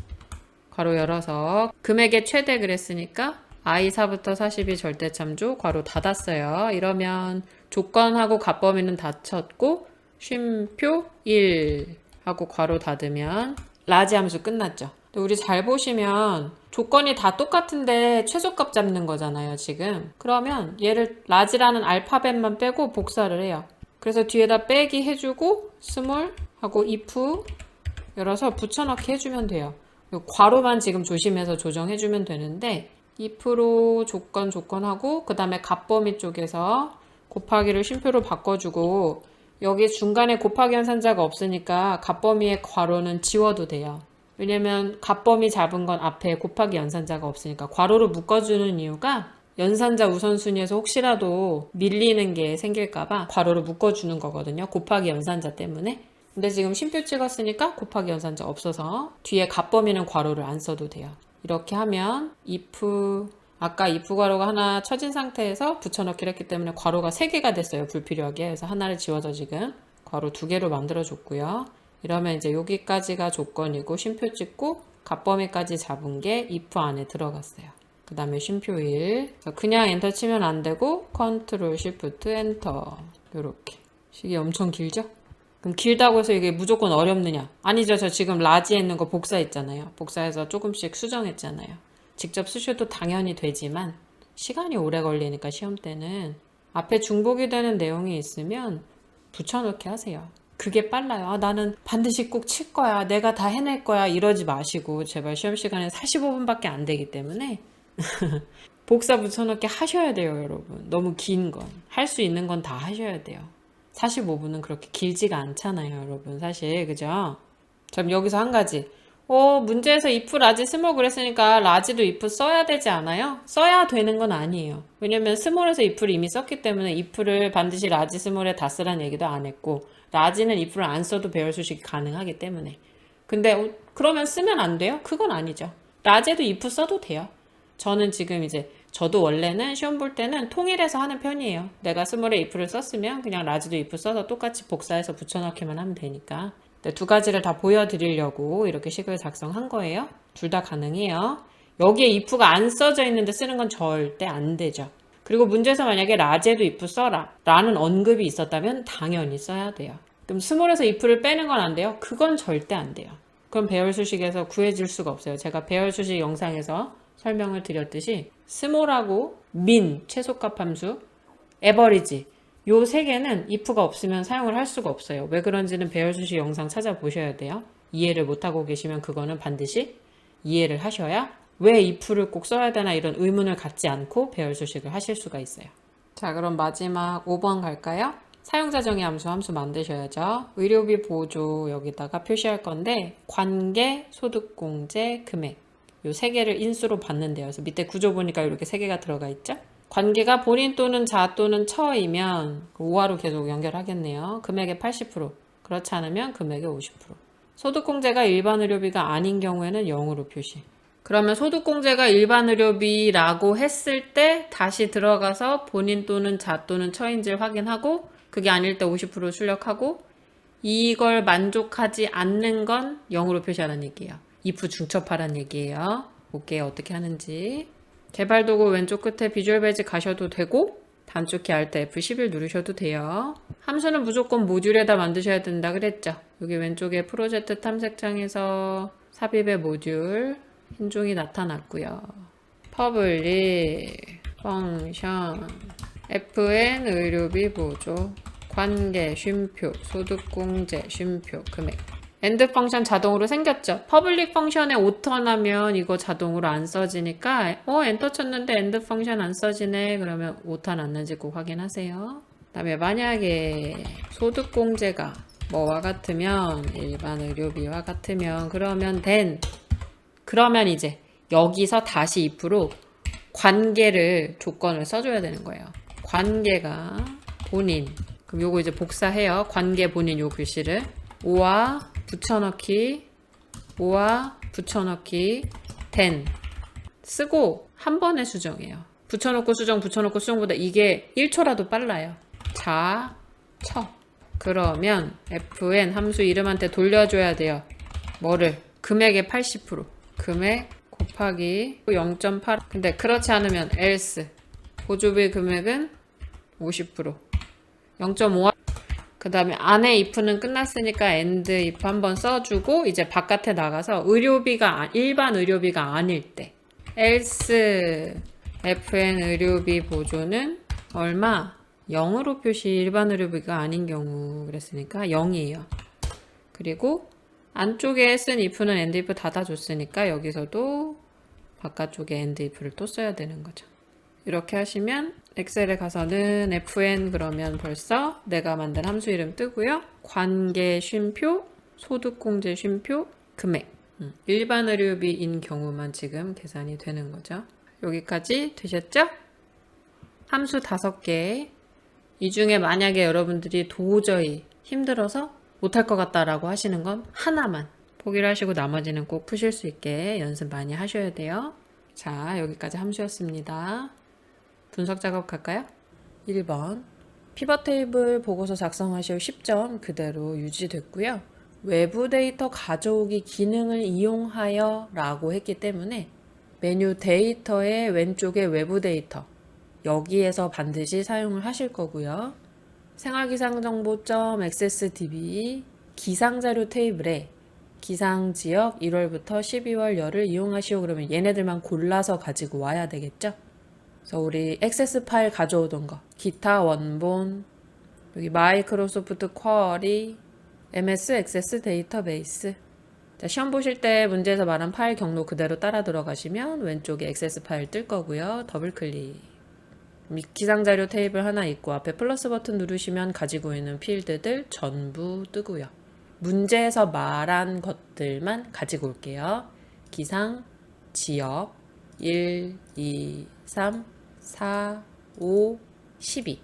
괄호 열어서 금액의 최대 그랬으니까 I4부터 42 절대 참조 괄호 닫았어요. 이러면 조건하고 값범위는 닫혔고 쉼표 1 하고 괄호 닫으면 라지 함수 끝났죠. 우리 잘 보시면 조건이 다 똑같은데 최소값 잡는 거잖아요 지금. 그러면 얘를 라지라는 알파벳만 빼고 복사를 해요. 그래서 뒤에다 빼기 해주고 스몰 하고 if 열어서 붙여넣기 해주면 돼요. 괄호만 지금 조심해서 조정해주면 되는데 if로 조건하고 그 다음에 값범위 쪽에서 곱하기를 쉼표로 바꿔주고 여기 중간에 곱하기 연산자가 없으니까 값범위의 괄호는 지워도 돼요. 왜냐면 값범위 잡은 건 앞에 곱하기 연산자가 없으니까 괄호로 묶어주는 이유가 연산자 우선순위에서 혹시라도 밀리는 게 생길까봐 괄호로 묶어주는 거거든요. 곱하기 연산자 때문에. 근데 지금 쉼표 찍었으니까 곱하기 연산자 없어서 뒤에 값범위는 괄호를 안 써도 돼요. 이렇게 하면 if 아까 if 괄호가 하나 쳐진 상태에서 붙여넣기를 했기 때문에 괄호가 3개가 됐어요. 불필요하게. 그래서 하나를 지워서 지금 괄호 2개로 만들어줬고요. 이러면 이제 여기까지가 조건이고 쉼표 찍고 값범위까지 잡은 게 if 안에 들어갔어요. 그 다음에 쉼표 1 그냥 엔터 치면 안 되고 컨트롤 시프트 엔터 이렇게 식이 엄청 길죠? 그럼 길다고 해서 이게 무조건 어렵느냐? 아니죠. 저 지금 라지에 있는 거 복사했잖아요. 복사해서 조금씩 수정했잖아요. 직접 쓰셔도 당연히 되지만 시간이 오래 걸리니까 시험 때는 앞에 중복이 되는 내용이 있으면 붙여넣기 하세요. 그게 빨라요. 아, 나는 반드시 꼭 칠 거야. 내가 다 해낼 거야. 이러지 마시고 제발 시험 시간에 45분밖에 안 되기 때문에 복사 붙여넣기 하셔야 돼요, 여러분. 너무 긴 건. 할 수 있는 건 다 하셔야 돼요. 45분은 그렇게 길지가 않잖아요, 여러분. 사실, 그죠? 그럼 여기서 한 가지. 문제에서 if 라지 스몰 그랬으니까 라지도 if 써야 되지 않아요? 써야 되는 건 아니에요. 왜냐면 스몰에서 if를 이미 썼기 때문에 if를 반드시 라지 스몰에 다 쓰라는 얘기도 안 했고, 라지는 if를 안 써도 배열 수식이 가능하기 때문에. 근데 그러면 쓰면 안 돼요? 그건 아니죠. 라지에도 if 써도 돼요. 저는 지금 이제 저도 원래는 시험 볼 때는 통일해서 하는 편이에요. 내가 스몰에 if를 썼으면 그냥 라지도 if 써서 똑같이 복사해서 붙여넣기만 하면 되니까. 네, 두 가지를 다 보여드리려고 이렇게 식을 작성한 거예요. 둘 다 가능해요. 여기에 if가 안 써져 있는데 쓰는 건 절대 안 되죠. 그리고 문제에서 만약에 라지에도 if 써라 라는 언급이 있었다면 당연히 써야 돼요. 그럼 스몰에서 if를 빼는 건 안 돼요? 그건 절대 안 돼요. 그럼 배열 수식에서 구해질 수가 없어요. 제가 배열 수식 영상에서 설명을 드렸듯이 스몰하고 민, 최소값 함수, 에버리지 요 세 개는 if가 없으면 사용을 할 수가 없어요. 왜 그런지는 배열 수식 영상 찾아보셔야 돼요. 이해를 못하고 계시면 그거는 반드시 이해를 하셔야 왜 if를 꼭 써야 되나 이런 의문을 갖지 않고 배열 수식을 하실 수가 있어요. 자, 그럼 마지막 5번 갈까요? 사용자 정의 함수 만드셔야죠. 의료비 보조 여기다가 표시할 건데 관계, 소득공제, 금액 요 세 개를 인수로 받는데요. 그래서 밑에 구조 보니까 이렇게 세 개가 들어가 있죠. 관계가 본인 또는 자 또는 처이면 5화로 계속 연결하겠네요. 금액의 80%, 그렇지 않으면 금액의 50%. 소득공제가 일반 의료비가 아닌 경우에는 0으로 표시. 그러면 소득공제가 일반 의료비라고 했을 때 다시 들어가서 본인 또는 자 또는 처인지를 확인하고 그게 아닐 때 50% 출력하고 이걸 만족하지 않는 건 0으로 표시하는 얘기예요. if 중첩하라는 얘기예요. 볼게요. 어떻게 하는지. 개발도구 왼쪽 끝에 비주얼 베이지 가셔도 되고 단축키 Alt F11 누르셔도 돼요. 함수는 무조건 모듈에다 만드셔야 된다 그랬죠. 여기 왼쪽에 프로젝트 탐색창에서 삽입의 모듈 흰 종이 나타났고요. 퍼블릭 펑션 fn 의료비 보조 관계 쉼표 소득공제 쉼표 금액 엔드 펑션 자동으로 생겼죠. 퍼블릭 펑션에 오턴 하면 이거 자동으로 안 써지니까 엔터 쳤는데 엔드 펑션 안 써지네 그러면 오턴 왔는지 꼭 확인하세요. 그 다음에 만약에 소득공제가 뭐와 같으면 일반 의료비와 같으면 그러면 이제 여기서 다시 if로 관계를 조건을 써줘야 되는 거예요. 관계가 본인 그럼 요거 이제 복사해요. 관계 본인 요 글씨를 5와 붙여넣기 된 쓰고 한 번에 수정해요. 붙여놓고 수정보다 이게 1초라도 빨라요. 자, 쳐. 그러면 fn 함수 이름한테 돌려줘야 돼요. 뭐를? 금액의 80%. 금액 곱하기 0.8. 근데 그렇지 않으면 else. 보조비 금액은 50%. 0.5. 그 다음에 안에 if는 끝났으니까 end if 한번 써주고 이제 바깥에 나가서 일반 의료비가 아닐 때 else fn 의료비 보조는 얼마? 0으로 표시 일반 의료비가 아닌 경우 그랬으니까 0이에요. 그리고 안쪽에 쓴 if는 end if 닫아줬으니까 여기서도 바깥쪽에 end if를 또 써야 되는 거죠. 이렇게 하시면 엑셀에 가서는 fn 그러면 벌써 내가 만든 함수 이름 뜨고요. 관계 쉼표, 소득공제 쉼표, 금액. 일반 의료비인 경우만 지금 계산이 되는 거죠. 여기까지 되셨죠? 함수 5개. 이 중에 만약에 여러분들이 도저히 힘들어서 못할 것 같다라고 하시는 건 하나만 포기를 하시고 나머지는 꼭 푸실 수 있게 연습 많이 하셔야 돼요. 자, 여기까지 함수였습니다. 분석 작업 갈까요? 1번 피벗 테이블 보고서 작성하실 10점 그대로 유지됐고요. 외부 데이터 가져오기 기능을 이용하여 라고 했기 때문에 메뉴 데이터의 왼쪽에 외부 데이터 여기에서 반드시 사용을 하실 거고요. 생활기상정보점 XSDB 기상자료 테이블에 기상지역 1월부터 12월 열을 이용하시오 그러면 얘네들만 골라서 가지고 와야 되겠죠? 그래서 우리 액세스 파일 가져오던 거 기타 원본 여기 마이크로소프트 쿼리 MS 액세스 데이터베이스 자, 시험 보실 때 문제에서 말한 파일 경로 그대로 따라 들어가시면 왼쪽에 액세스 파일 뜰 거고요. 더블 클릭 기상자료 테이블 하나 있고 앞에 플러스 버튼 누르시면 가지고 있는 필드들 전부 뜨고요. 문제에서 말한 것들만 가지고 올게요. 기상, 지역, 1, 2, 3, 4, 5, 12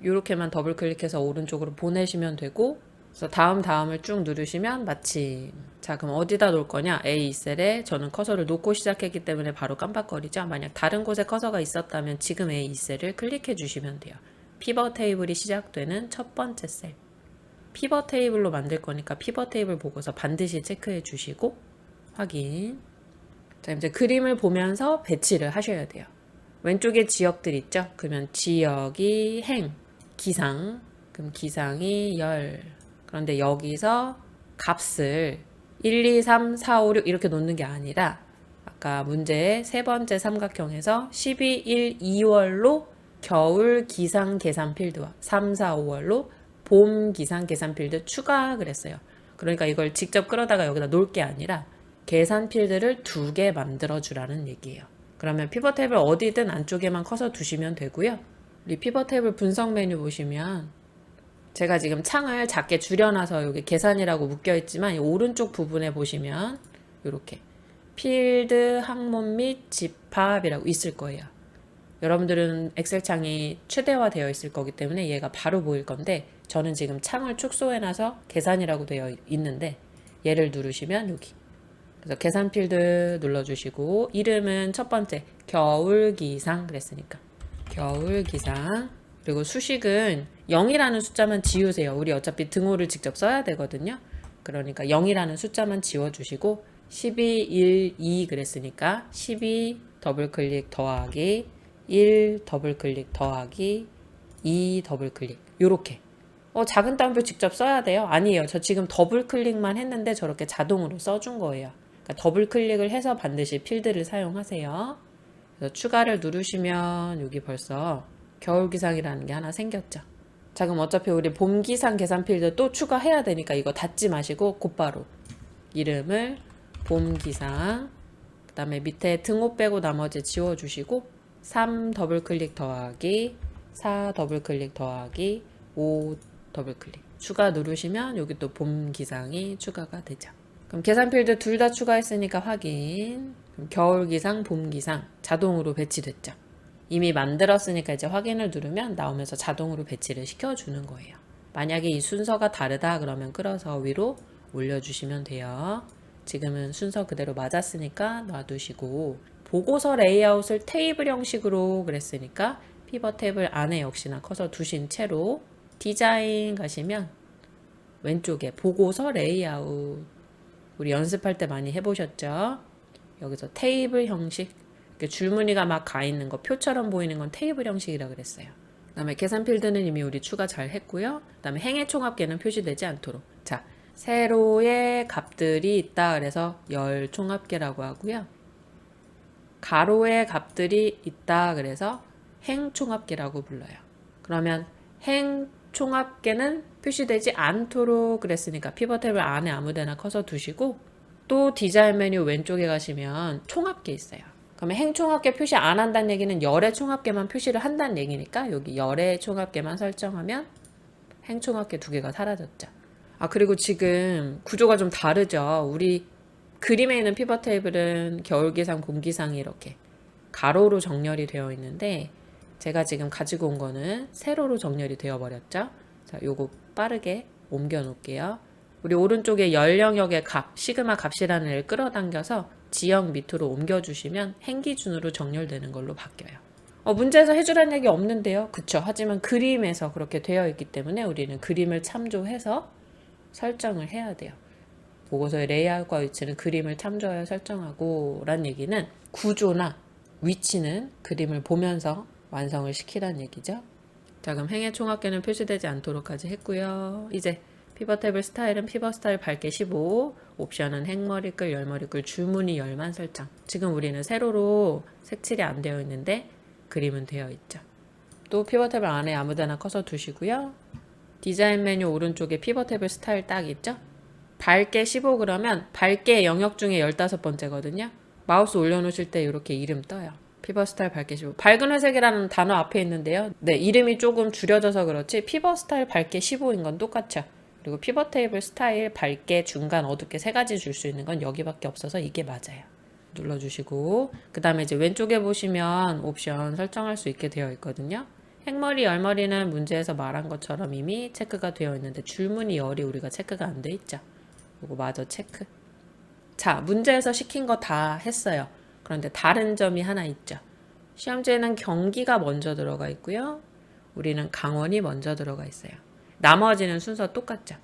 이렇게만 더블 클릭해서 오른쪽으로 보내시면 되고, 그래서 다음을 쭉 누르시면 마침. 자, 그럼 어디다 놓을 거냐? A2셀에 저는 커서를 놓고 시작했기 때문에 바로 깜빡거리죠. 만약 다른 곳에 커서가 있었다면 지금 A2셀을 클릭해 주시면 돼요. 피벗 테이블이 시작되는 첫 번째 셀. 피벗 테이블로 만들 거니까 피벗 테이블 보고서 반드시 체크해 주시고 확인. 자, 이제 그림을 보면서 배치를 하셔야 돼요. 왼쪽에 지역들 있죠? 그러면 지역이 행, 기상, 그럼 기상이 열. 그런데 여기서 값을 1, 2, 3, 4, 5, 6 이렇게 놓는 게 아니라 아까 문제의 세 번째 삼각형에서 12, 1, 2월로 겨울 기상 계산 필드와 3, 4, 5월로 봄 기상 계산 필드 추가 그랬어요. 그러니까 이걸 직접 끌어다가 여기다 놓을 게 아니라 계산 필드를 2개 만들어 주라는 얘기예요. 그러면 피벗 탭을 어디든 안쪽에만 커서 두시면 되고요. 우리 피벗 탭을 분석 메뉴 보시면 제가 지금 창을 작게 줄여놔서 여기 계산이라고 묶여 있지만 이 오른쪽 부분에 보시면 이렇게 필드, 항목 및 집합이라고 있을 거예요. 여러분들은 엑셀 창이 최대화되어 있을 거기 때문에 얘가 바로 보일 건데 저는 지금 창을 축소해놔서 계산이라고 되어 있는데 얘를 누르시면 여기, 그래서 계산 필드 눌러주시고 이름은 첫 번째 겨울기상 그랬으니까 겨울기상, 그리고 수식은 0이라는 숫자만 지우세요. 우리 어차피 등호를 직접 써야 되거든요. 그러니까 0이라는 숫자만 지워주시고 12, 1, 2 그랬으니까 12 더블클릭 더하기 1 더블클릭 더하기 2 더블클릭 요렇게. 작은 따옴표 직접 써야 돼요? 아니에요. 저 지금 더블클릭만 했는데 저렇게 자동으로 써준 거예요. 그러니까 더블클릭을 해서 반드시 필드를 사용하세요. 그래서 추가를 누르시면 여기 벌써 겨울기상이라는 게 하나 생겼죠. 자, 그럼 어차피 우리 봄기상 계산 필드 또 추가해야 되니까 이거 닫지 마시고 곧바로 이름을 봄기상, 그 다음에 밑에 등호 빼고 나머지 지워주시고 3 더블클릭 더하기 4 더블클릭 더하기 5 더블클릭 추가 누르시면 여기 또 봄기상이 추가가 되죠. 그럼 계산 필드 둘 다 추가했으니까 확인. 그럼 겨울기상, 봄기상 자동으로 배치됐죠. 이미 만들었으니까 이제 확인을 누르면 나오면서 자동으로 배치를 시켜주는 거예요. 만약에 이 순서가 다르다 그러면 끌어서 위로 올려주시면 돼요. 지금은 순서 그대로 맞았으니까 놔두시고, 보고서 레이아웃을 테이블 형식으로 그랬으니까 피벗 탭을 안에 역시나 커서 두신 채로 디자인 가시면 왼쪽에 보고서 레이아웃, 우리 연습할 때 많이 해보셨죠? 여기서 테이블 형식, 줄무늬가 막 가 있는 거, 표처럼 보이는 건 테이블 형식이라 그랬어요. 그 다음에 계산 필드는 이미 우리 추가 잘 했고요. 그 다음에 행의 총합계는 표시되지 않도록. 자, 세로의 값들이 있다 그래서 열 총합계라고 하고요. 가로의 값들이 있다 그래서 행 총합계라고 불러요. 그러면 행 총합계는 표시되지 않도록 그랬으니까 피벗 탭을 안에 아무데나 커서 두시고, 또 디자인 메뉴 왼쪽에 가시면 총합계 있어요. 그러면 행총합계 표시 안 한다는 얘기는 열의 총합계만 표시를 한다는 얘기니까 여기 열의 총합계만 설정하면 행총합계 2개가 사라졌죠. 그리고 지금 구조가 좀 다르죠. 우리 그림에 있는 피벗 테이블은 겨울기상, 봄기상이 이렇게 가로로 정렬이 되어 있는데 제가 지금 가지고 온 거는 세로로 정렬이 되어 버렸죠. 자, 요거 빠르게 옮겨 놓을게요. 우리 오른쪽에 열 영역의 값, 시그마 값이라는 애를 끌어당겨서 지역 밑으로 옮겨주시면 행 기준으로 정렬되는 걸로 바뀌어요. 문제에서 해주라는 얘기 없는데요. 그쵸? 하지만 그림에서 그렇게 되어 있기 때문에 우리는 그림을 참조해서 설정을 해야 돼요. 보고서의 레이아웃과 위치는 그림을 참조하여 설정하고 라는 얘기는 구조나 위치는 그림을 보면서 완성을 시키라는 얘기죠. 자, 그럼 행의 총합계는 표시되지 않도록까지 했고요. 이제 피벗 탭을 스타일은 피벗 스타일 밝게 15, 옵션은 행머리글, 열머리글, 줄무늬 열만 설정. 지금 우리는 세로로 색칠이 안 되어 있는데 그림은 되어 있죠. 또 피벗 탭을 안에 아무데나 커서 두시고요. 디자인 메뉴 오른쪽에 피벗 탭을 스타일 딱 있죠? 밝게 15 그러면 밝게 영역 중에 15번째거든요. 마우스 올려놓으실 때 이렇게 이름 떠요. 피벗 스타일 밝게 15. 밝은 회색이라는 단어 앞에 있는데요. 네, 이름이 조금 줄여져서 그렇지 피벗 스타일 밝게 15인 건 똑같죠. 그리고 피벗 테이블 스타일 밝게, 중간, 어둡게 세 가지 줄 수 있는 건 여기밖에 없어서 이게 맞아요. 눌러주시고 그 다음에 이제 왼쪽에 보시면 옵션 설정할 수 있게 되어 있거든요. 행머리, 열머리는 문제에서 말한 것처럼 이미 체크가 되어 있는데 줄무늬, 열이 우리가 체크가 안 돼 있죠. 이거 마저 체크. 자, 문제에서 시킨 거 다 했어요. 그런데 다른 점이 하나 있죠. 시험지에는 경기가 먼저 들어가 있고요. 우리는 강원이 먼저 들어가 있어요. 나머지는 순서 똑같죠.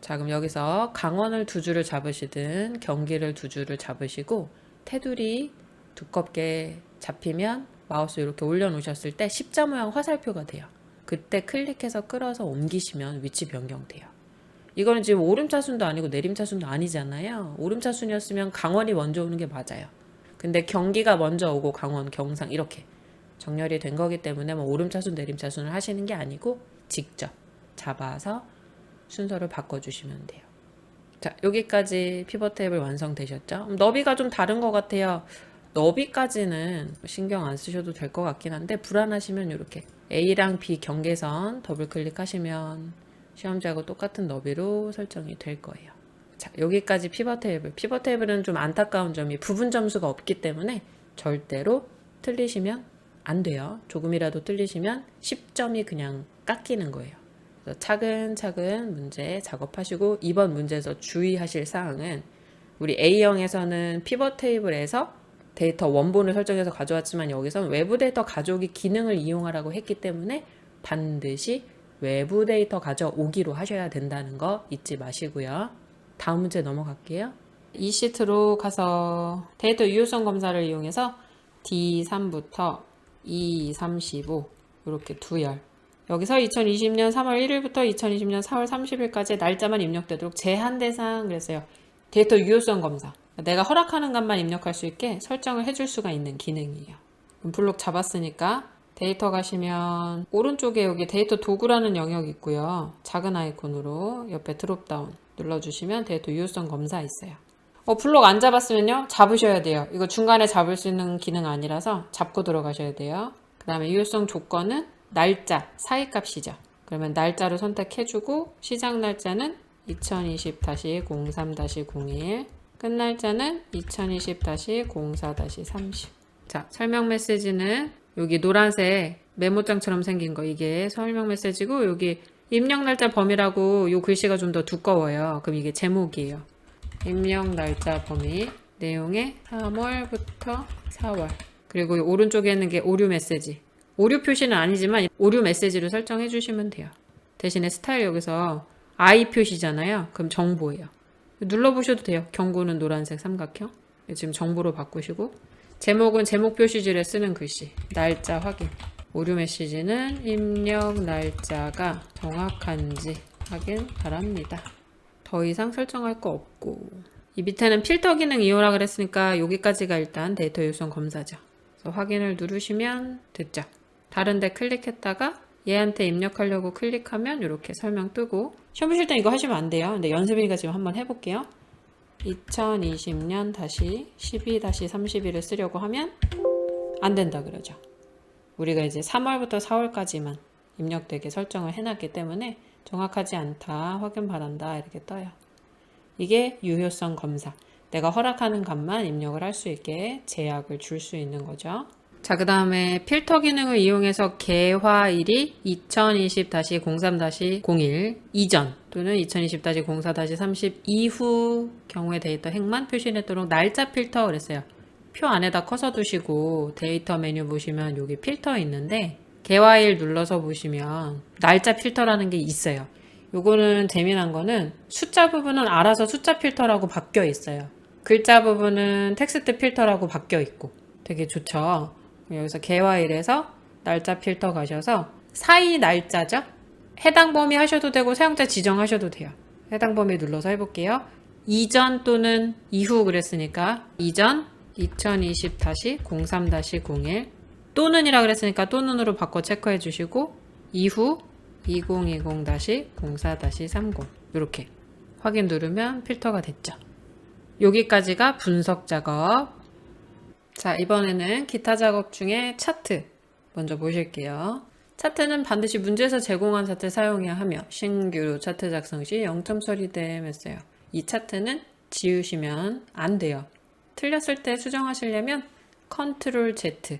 자, 그럼 여기서 강원을 두 줄을 잡으시든 경기를 두 줄을 잡으시고 테두리 두껍게 잡히면 마우스 이렇게 올려놓으셨을 때 십자 모양 화살표가 돼요. 그때 클릭해서 끌어서 옮기시면 위치 변경돼요. 이거는 지금 오름차순도 아니고 내림차순도 아니잖아요. 오름차순이었으면 강원이 먼저 오는 게 맞아요. 근데 경기가 먼저 오고 강원, 경상 이렇게 정렬이 된 거기 때문에 뭐 오름차순, 내림차순을 하시는 게 아니고 직접 잡아서 순서를 바꿔주시면 돼요. 자, 여기까지 피벗 테이블 완성되셨죠? 너비가 좀 다른 것 같아요. 너비까지는 신경 안 쓰셔도 될 것 같긴 한데 불안하시면 이렇게 A랑 B 경계선 더블 클릭하시면 시험지하고 똑같은 너비로 설정이 될 거예요. 자, 여기까지 피벗 테이블. 피벗 테이블은 좀 안타까운 점이 부분 점수가 없기 때문에 절대로 틀리시면 안 돼요. 조금이라도 틀리시면 10점이 그냥 깎이는 거예요. 그래서 차근차근 문제 작업하시고 이번 문제에서 주의하실 사항은 우리 A형에서는 피벗 테이블에서 데이터 원본을 설정해서 가져왔지만 여기서는 외부 데이터 가져오기 기능을 이용하라고 했기 때문에 반드시 외부 데이터 가져오기로 하셔야 된다는 거 잊지 마시고요. 다음 문제 넘어갈게요. 이 시트로 가서 데이터 유효성 검사를 이용해서 D3부터 E35 이렇게 두 열. 여기서 2020년 3월 1일부터 2020년 4월 30일까지 날짜만 입력되도록 제한 대상 그랬어요. 데이터 유효성 검사. 내가 허락하는 것만 입력할 수 있게 설정을 해줄 수가 있는 기능이에요. 그럼 블록 잡았으니까 데이터 가시면 오른쪽에 여기 데이터 도구라는 영역이 있고요. 작은 아이콘으로 옆에 드롭다운 눌러주시면 데이터 유효성 검사 있어요. 블록 안 잡았으면요. 잡으셔야 돼요. 이거 중간에 잡을 수 있는 기능 아니라서 잡고 들어가셔야 돼요. 그 다음에 유효성 조건은 날짜, 사이값이죠. 그러면 날짜로 선택해주고 시작 날짜는 2020-03-01 끝 날짜는 2020-04-30 자, 설명 메시지는 여기 노란색 메모장처럼 생긴 거 이게 설명 메시지고 여기 입력 날짜 범위라고 요 글씨가 좀 더 두꺼워요. 그럼 이게 제목이에요. 입력 날짜 범위 내용에 3월부터 4월 그리고 오른쪽에 있는 게 오류 메시지 오류 표시는 아니지만 오류 메시지로 설정해 주시면 돼요. 대신에 스타일 여기서 I 표시잖아요. 그럼 정보예요. 눌러보셔도 돼요. 경고는 노란색 삼각형 지금 정보로 바꾸시고 제목은 제목 표시줄에 쓰는 글씨 날짜 확인 오류 메시지는 입력 날짜가 정확한지 확인 바랍니다. 더 이상 설정할 거 없고 이 밑에는 필터 기능 이용하라 그랬으니까 여기까지가 일단 데이터 유효성 검사죠. 그래서 확인을 누르시면 됐죠. 다른 데 클릭했다가 얘한테 입력하려고 클릭하면 이렇게 설명 뜨고 시험 보실 땐 이거 하시면 안 돼요. 근데 연습이니까 지금 한번 해볼게요. 2020년 12-31을 쓰려고 하면 안 된다 그러죠. 우리가 이제 3월부터 4월까지만 입력되게 설정을 해놨기 때문에 정확하지 않다, 확인 바란다 이렇게 떠요. 이게 유효성 검사. 내가 허락하는 값만 입력을 할 수 있게 제약을 줄 수 있는 거죠. 자, 그 다음에 필터 기능을 이용해서 개화일이 2020-03-01 이전 또는 2020-04-30 이후 경우의 데이터 행만 표시되도록 날짜 필터 그랬어요. 표 안에다 커서 두시고 데이터 메뉴 보시면 여기 필터 있는데 개화일 눌러서 보시면 날짜 필터라는 게 있어요. 요거는 재미난 거는 숫자 부분은 알아서 숫자 필터라고 바뀌어 있어요. 글자 부분은 텍스트 필터라고 바뀌어 있고 되게 좋죠. 여기서 개화일에서 날짜 필터 가셔서 사이 날짜죠. 해당 범위 하셔도 되고 사용자 지정하셔도 돼요. 해당 범위 눌러서 해볼게요. 이전 또는 이후 그랬으니까 이전 2020-03-01 또는이라 그랬으니까 또는으로 바꿔 체크해 주시고 이후 2020-04-30 이렇게 확인 누르면 필터가 됐죠. 여기까지가 분석 작업. 자, 이번에는 기타 작업 중에 차트 먼저 보실게요. 차트는 반드시 문제에서 제공한 차트 사용해야 하며 신규 차트 작성 시 0점 처리됨 했어요. 이 차트는 지우시면 안 돼요. 틀렸을 때 수정하시려면 컨트롤 Z.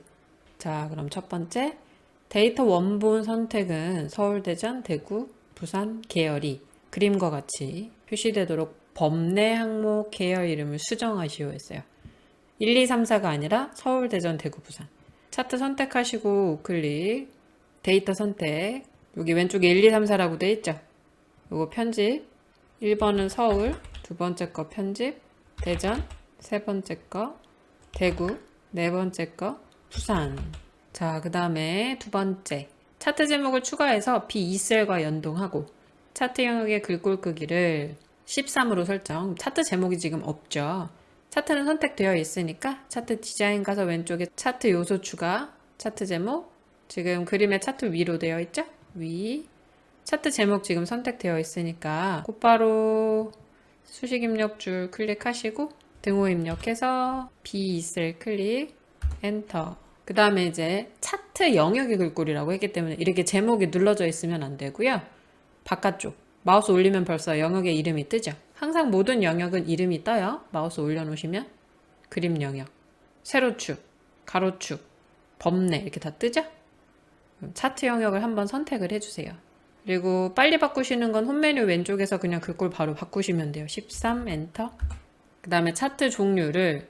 자, 그럼 첫 번째 데이터 원본 선택은 서울, 대전, 대구, 부산 계열이 그림과 같이 표시되도록 범내 항목 계열 이름을 수정하시오 했어요. 1, 2, 3, 4가 아니라 서울, 대전, 대구, 부산. 차트 선택하시고 우클릭, 데이터 선택. 여기 왼쪽에 1, 2, 3, 4라고 돼 있죠? 요거 편집. 1번은 서울, 두 번째 거 편집, 대전, 세 번째 거, 대구, 네 번째 거, 부산. 자, 그 다음에 두 번째. 차트 제목을 추가해서 B2셀과 연동하고 차트 영역의 글꼴 크기를 13으로 설정. 차트 제목이 지금 없죠. 차트는 선택되어 있으니까 차트 디자인 가서 왼쪽에 차트 요소 추가, 차트 제목. 지금 그림의 차트 위로 되어 있죠? 위. 차트 제목 지금 선택되어 있으니까 곧바로 수식 입력줄 클릭하시고 등호 입력해서 B2셀 클릭, 엔터. 그 다음에 이제 차트 영역의 글꼴이라고 했기 때문에 이렇게 제목이 눌러져 있으면 안 되고요. 바깥쪽 마우스 올리면 벌써 영역의 이름이 뜨죠. 항상 모든 영역은 이름이 떠요. 마우스 올려놓으시면 그림 영역, 세로축, 가로축, 범내 이렇게 다 뜨죠. 차트 영역을 한번 선택을 해주세요. 그리고 빨리 바꾸시는 건 홈 메뉴 왼쪽에서 그냥 글꼴 바로 바꾸시면 돼요. 13 엔터. 그 다음에 차트 종류를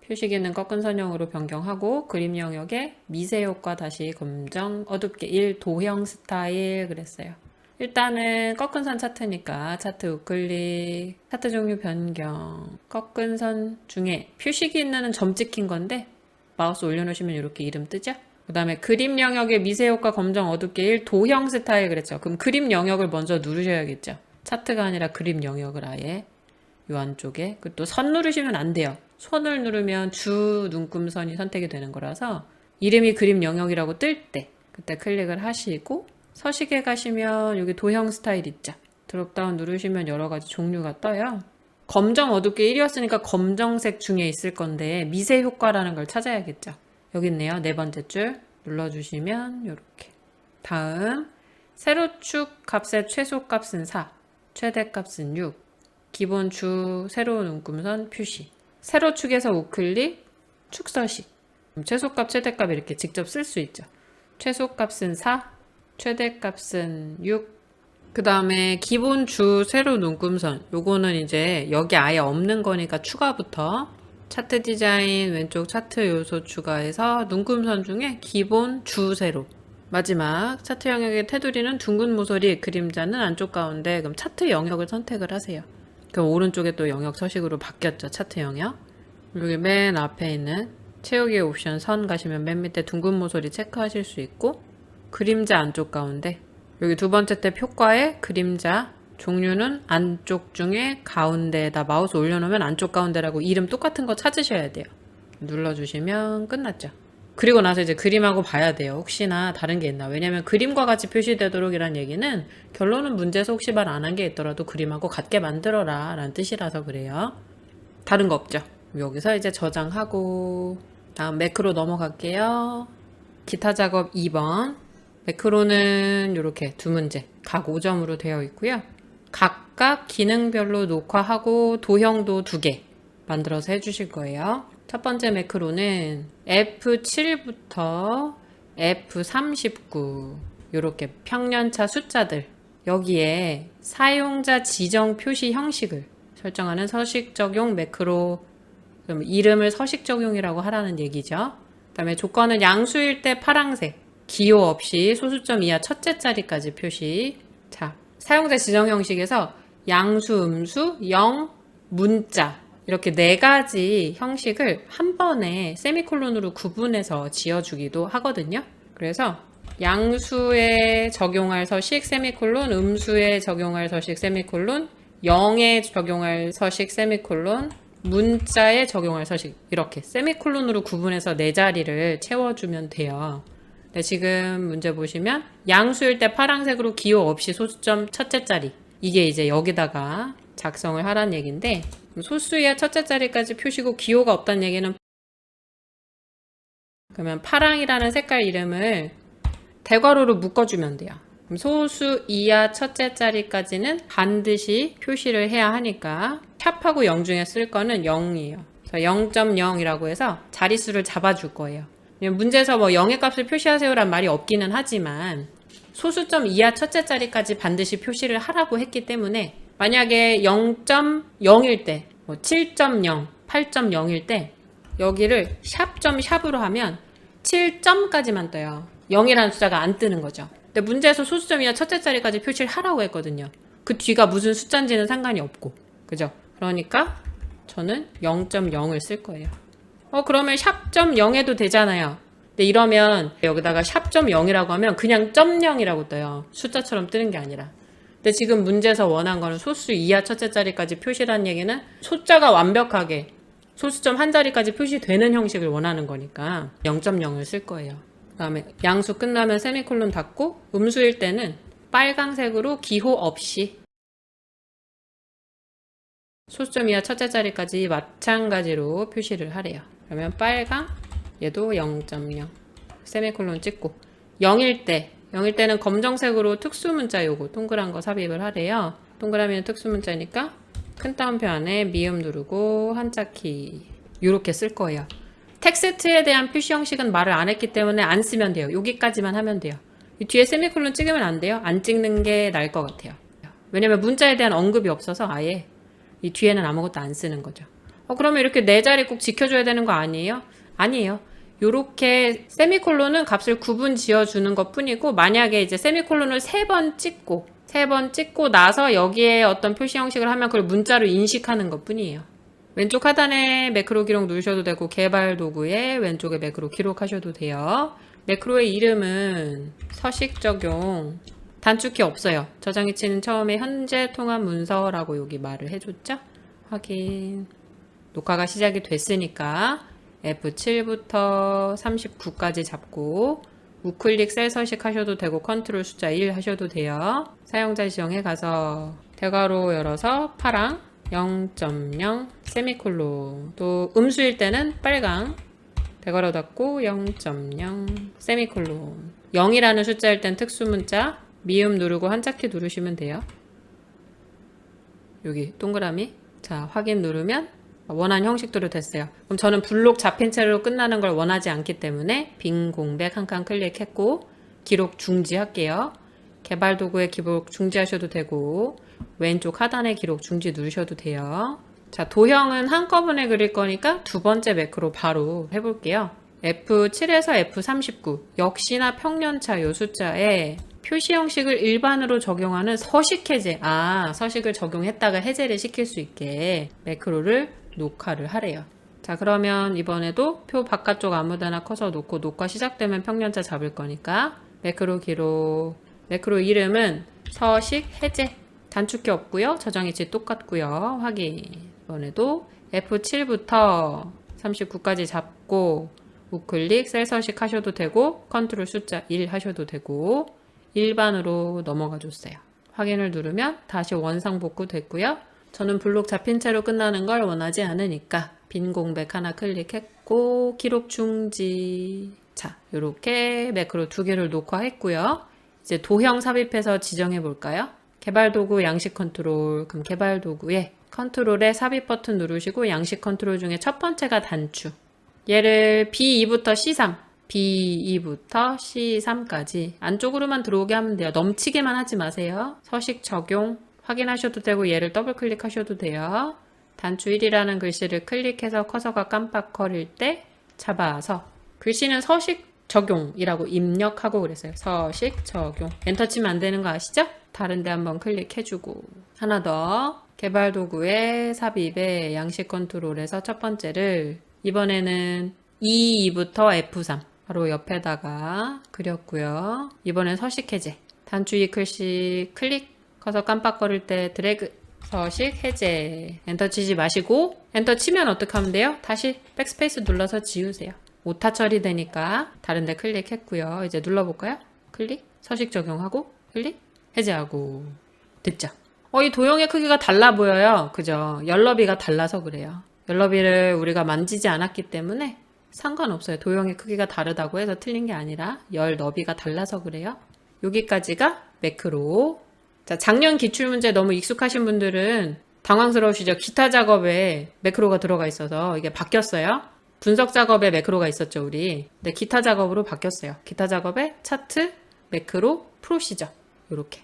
표시기는 꺾은 선형으로 변경하고 그림 영역에 미세 효과 다시 검정 어둡게 1 도형 스타일 그랬어요. 일단은 꺾은 선 차트니까 차트 우클릭, 차트 종류 변경, 꺾은 선 중에 표시기는 점 찍힌 건데 마우스 올려놓으시면 이렇게 이름 뜨죠? 그 다음에 그림 영역에 미세 효과 검정 어둡게 1 도형 스타일 그랬죠? 그럼 그림 영역을 먼저 누르셔야겠죠? 차트가 아니라 그림 영역을 아예 요 안쪽에. 그리고 또 선 누르시면 안 돼요. 손을 누르면 주 눈금선이 선택이 되는 거라서 이름이 그림 영역이라고 뜰 때 그때 클릭을 하시고 서식에 가시면 여기 도형 스타일 있죠. 드롭다운 누르시면 여러 가지 종류가 떠요. 검정 어둡게 1이었으니까 검정색 중에 있을 건데 미세 효과라는 걸 찾아야겠죠. 여기 있네요. 네 번째 줄 눌러주시면 이렇게. 다음 세로축 값의 최소값은 4, 최대값은 6, 기본 주 세로 눈금선 표시. 세로축에서 우클릭, 축서식. 최소값, 최대값 이렇게 직접 쓸 수 있죠. 최소값은 4, 최대값은 6. 그 다음에 기본 주 세로 눈금선. 요거는 이제 여기 아예 없는 거니까 추가부터 차트 디자인 왼쪽 차트 요소 추가해서 눈금선 중에 기본 주 세로. 마지막 차트 영역의 테두리는 둥근 모서리, 그림자는 안쪽 가운데. 그럼 차트 영역을 선택을 하세요. 그럼 오른쪽에 또 영역 서식으로 바뀌었죠. 차트 영역. 여기 맨 앞에 있는 채우기 옵션 선 가시면 맨 밑에 둥근 모서리 체크하실 수 있고 그림자 안쪽 가운데. 여기 두 번째 탭 효과에 그림자 종류는 안쪽 중에 가운데에다 마우스 올려놓으면 안쪽 가운데라고 이름 똑같은 거 찾으셔야 돼요. 눌러주시면 끝났죠. 그리고 나서 이제 그림하고 봐야 돼요. 혹시나 다른 게 있나. 왜냐면 그림과 같이 표시되도록 이란 얘기는 결론은 문제에서 혹시 말 안 한 게 있더라도 그림하고 같게 만들어라 라는 뜻이라서 그래요. 다른 거 없죠. 여기서 이제 저장하고 다음 매크로 넘어갈게요. 기타 작업 2번. 매크로는 이렇게 두 문제 각 5점으로 되어 있고요. 각각 기능별로 녹화하고 도형도 2개 만들어서 해주실 거예요. 첫 번째 매크로는 F7부터 F39 이렇게 평년차 숫자들 여기에 사용자 지정 표시 형식을 설정하는 서식 적용 매크로. 그럼 이름을 서식 적용이라고 하라는 얘기죠. 그 다음에 조건은 양수일 때 파란색, 기호 없이 소수점 이하 첫째 자리까지 표시. 자, 사용자 지정 형식에서 양수, 음수, 영, 문자 이렇게 네 가지 형식을 한 번에 세미콜론으로 구분해서 지어주기도 하거든요. 그래서 양수에 적용할 서식 세미콜론, 음수에 적용할 서식 세미콜론, 영에 적용할 서식 세미콜론, 문자에 적용할 서식 이렇게 세미콜론으로 구분해서 네 자리를 채워주면 돼요. 네, 지금 문제 보시면 양수일 때 파란색으로 기호 없이 소수점 첫째 자리 이게 이제 여기다가 작성을 하라는 얘기인데 소수 이하 첫째 자리까지 표시고 기호가 없다는 얘기는 그러면 파랑이라는 색깔 이름을 대괄호로 묶어주면 돼요. 그럼 소수 이하 첫째 자리까지는 반드시 표시를 해야 하니까 샵하고 0 중에 쓸 거는 0이에요. 0.0이라고 해서 자릿수를 잡아줄 거예요. 문제에서 뭐 0의 값을 표시하세요란 말이 없기는 하지만 소수점 이하 첫째 자리까지 반드시 표시를 하라고 했기 때문에 만약에 0.0일 때, 뭐 7.0, 8.0일 때 여기를 샵으로 하면 7점까지만 떠요. 0이라는 숫자가 안 뜨는 거죠. 근데 문제에서 소수점 이하 첫째 자리까지 표시를 하라고 했거든요. 그 뒤가 무슨 숫자인지는 상관이 없고. 그죠? 그러니까 저는 0.0을 쓸 거예요. 그러면 샵.0해도 되잖아요. 근데 이러면 여기다가 샵.0이라고 하면 그냥 .0이라고 떠요. 숫자처럼 뜨는 게 아니라. 근데 지금 문제에서 원한 거는 소수 이하 첫째 자리까지 표시라는 얘기는 숫자가 완벽하게 소수점 한 자리까지 표시되는 형식을 원하는 거니까 0.0을 쓸 거예요. 그 다음에 양수 끝나면 세미콜론 닫고 음수일 때는 빨강색으로 기호 없이 소수점 이하 첫째 자리까지 마찬가지로 표시를 하래요. 그러면 빨강, 얘도 0.0 세미콜론 찍고 0일 때는 검정색으로 특수문자 요거 동그란 거 삽입을 하래요. 동그라미는 특수문자니까 큰 따옴표 안에 미음 누르고 한자키 요렇게 쓸 거예요. 텍스트에 대한 표시 형식은 말을 안 했기 때문에 안 쓰면 돼요. 여기까지만 하면 돼요. 이 뒤에 세미콜론 찍으면 안 돼요. 안 찍는 게 나을 것 같아요. 왜냐면 문자에 대한 언급이 없어서 아예 이 뒤에는 아무것도 안 쓰는 거죠. 그러면 이렇게 네 자리 꼭 지켜줘야 되는 거 아니에요? 아니에요. 요렇게 세미콜론은 값을 구분 지어주는 것 뿐이고, 만약에 이제 세미콜론을 3번 찍고 나서 여기에 어떤 표시 형식을 하면 그걸 문자로 인식하는 것 뿐이에요. 왼쪽 하단에 매크로 기록 누르셔도 되고, 개발 도구에 왼쪽에 매크로 기록하셔도 돼요. 매크로의 이름은 서식 적용, 단축키 없어요. 저장 위치는 처음에 현재 통합 문서라고 여기 말을 해줬죠? 확인. 녹화가 시작이 됐으니까 F7부터 39까지 잡고 우클릭 셀 서식 하셔도 되고 컨트롤 숫자 1 하셔도 돼요. 사용자 지정에 가서 대괄호 열어서 파랑 0.0 세미콜론, 또 음수일 때는 빨강 대괄호 닫고 0.0 세미콜론, 0이라는 숫자일 땐 특수문자 미음 누르고 한자키 누르시면 돼요. 여기 동그라미 자 확인 누르면 원하는 형식대로 됐어요. 그럼 저는 블록 잡힌 채로 끝나는 걸 원하지 않기 때문에 빈 공백 한 칸 클릭했고 기록 중지할게요. 개발 도구에 기록 중지하셔도 되고 왼쪽 하단에 기록 중지 누르셔도 돼요. 자, 도형은 한꺼번에 그릴 거니까 두 번째 매크로 바로 해볼게요. F7에서 F39 역시나 평년차 요 숫자에 표시 형식을 일반으로 적용하는 서식 해제, 서식을 적용했다가 해제를 시킬 수 있게 매크로를 녹화를 하래요. 자, 그러면 이번에도 표 바깥쪽 아무데나 커서 놓고 녹화 시작되면 평년차 잡을 거니까 매크로 기록, 매크로 이름은 서식 해제, 단축키 없고요. 저장 위치 똑같고요. 확인. 이번에도 F7부터 39까지 잡고 우클릭 셀 서식 하셔도 되고 컨트롤 숫자 1 하셔도 되고 일반으로 넘어가 줬어요. 확인을 누르면 다시 원상복구 됐고요. 저는 블록 잡힌 채로 끝나는 걸 원하지 않으니까 빈 공백 하나 클릭했고 기록 중지. 자, 이렇게 매크로 2개를 녹화했고요. 이제 도형 삽입해서 지정해 볼까요? 개발 도구 양식 컨트롤. 그럼 개발 도구에 컨트롤에 삽입 버튼 누르시고 양식 컨트롤 중에 첫 번째가 단추. 얘를 B2부터 C3, B2부터 C3까지 안쪽으로만 들어오게 하면 돼요. 넘치게만 하지 마세요. 서식 적용 확인하셔도 되고 얘를 더블 클릭하셔도 돼요. 단추 1이라는 글씨를 클릭해서 커서가 깜빡거릴 때 잡아서 글씨는 서식 적용이라고 입력하고 그랬어요. 서식 적용. 엔터 치면 안 되는 거 아시죠? 다른 데 한번 클릭해주고 하나 더 개발 도구에 삽입에 양식 컨트롤에서 첫 번째를 이번에는 E2부터 F3 바로 옆에다가 그렸고요. 이번엔 서식 해제. 단추 2 글씨 클릭 커서 깜빡거릴 때 드래그 서식 해제. 엔터 치지 마시고 엔터 치면 어떻게 하면 돼요? 다시 백스페이스 눌러서 지우세요. 오타 처리되니까 다른 데 클릭했고요. 이제 눌러볼까요? 클릭 서식 적용하고 클릭 해제하고 됐죠? 이 도형의 크기가 달라 보여요. 그죠? 열너비가 달라서 그래요. 열너비를 우리가 만지지 않았기 때문에 상관없어요. 도형의 크기가 다르다고 해서 틀린 게 아니라 열 너비가 달라서 그래요. 여기까지가 매크로. 자, 작년 기출문제 너무 익숙하신 분들은 당황스러우시죠? 기타 작업에 매크로가 들어가 있어서 이게 바뀌었어요. 분석 작업에 매크로가 있었죠, 우리. 근데 기타 작업으로 바뀌었어요. 기타 작업에 차트, 매크로, 프로시저. 요렇게.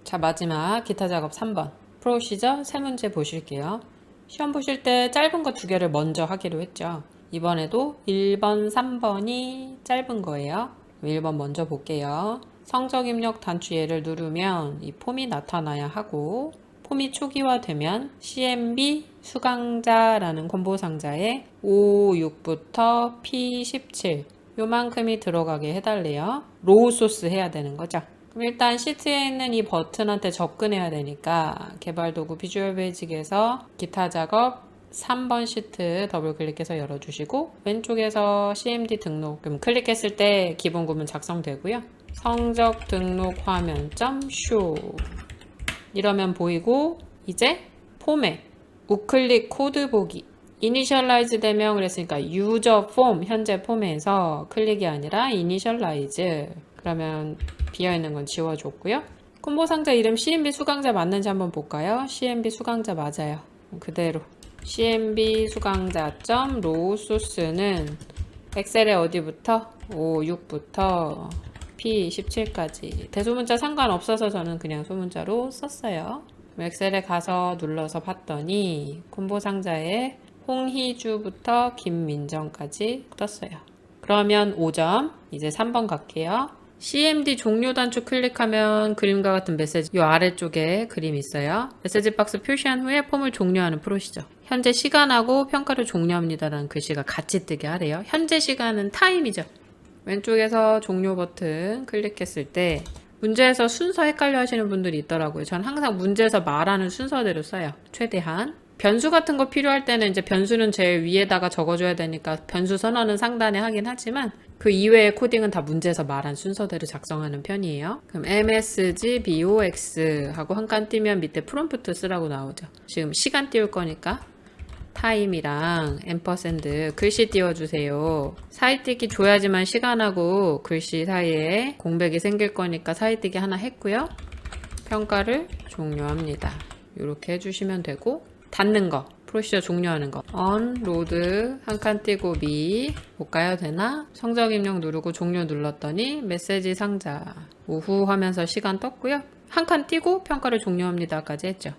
자, 마지막 기타 작업 3번. 프로시저 3문제 보실게요. 시험 보실 때 짧은 거 2개를 먼저 하기로 했죠. 이번에도 1번, 3번이 짧은 거예요. 1번 먼저 볼게요. 성적 입력 단추 얘를 누르면 이 폼이 나타나야 하고, 폼이 초기화되면 CMB 수강자라는 콤보 상자에 5, 6부터 P17 요만큼이 들어가게 해달래요. 로우 소스 해야 되는 거죠. 그럼 일단 시트에 있는 이 버튼한테 접근해야 되니까 개발도구 비주얼 베이직에서 기타 작업 3번 시트 더블 클릭해서 열어주시고 왼쪽에서 CMD 등록 그럼 클릭했을 때 기본 구문 작성되고요. 성적 등록 화면 .쇼 이러면 보이고 이제 폼에 우클릭 코드 보기 이니셜라이즈 되면 그랬으니까 유저 폼 현재 폼에서 클릭이 아니라 이니셜라이즈 그러면 비어있는 건 지워줬고요. 콤보 상자 이름 CMB 수강자 맞는지 한번 볼까요? CMB 수강자 맞아요. 그대로 CMB 수강자 로우 소스는 엑셀에 어디부터? 5, 6부터 P17까지 대소문자 상관없어서 저는 그냥 소문자로 썼어요. 엑셀에 가서 눌러서 봤더니 콤보 상자에 홍희주부터 김민정까지 떴어요. 그러면 5점 이제 3번 갈게요. CMD 종료 단추 클릭하면 그림과 같은 메시지 이 아래쪽에 그림이 있어요. 메시지 박스 표시한 후에 폼을 종료하는 프로시저. 현재 시간하고 평가를 종료합니다라는 글씨가 같이 뜨게 하래요. 현재 시간은 타임이죠. 왼쪽에서 종료 버튼 클릭했을 때 문제에서 순서 헷갈려 하시는 분들이 있더라고요. 전 항상 문제에서 말하는 순서대로 써요. 최대한. 변수 같은 거 필요할 때는 이제 변수는 제일 위에다가 적어줘야 되니까 변수 선언은 상단에 하긴 하지만 그 이외의 코딩은 다 문제에서 말한 순서대로 작성하는 편이에요. 그럼 MSG BOX 하고 한 칸 띄면 밑에 프롬프트 쓰라고 나오죠. 지금 시간 띄울 거니까 타임이랑 앰퍼샌드 글씨 띄워주세요. 사이띄기 줘야지만 시간하고 글씨 사이에 공백이 생길 거니까 사이띄기 하나 했고요. 평가를 종료합니다. 이렇게 해주시면 되고 닫는 거 프로시저 종료하는 거 언로드 한 칸 띄고 미 볼까요? 되나? 성적 입력 누르고 종료 눌렀더니 메시지 상자 오후 하면서 시간 떴고요. 한 칸 띄고 평가를 종료합니다까지 했죠.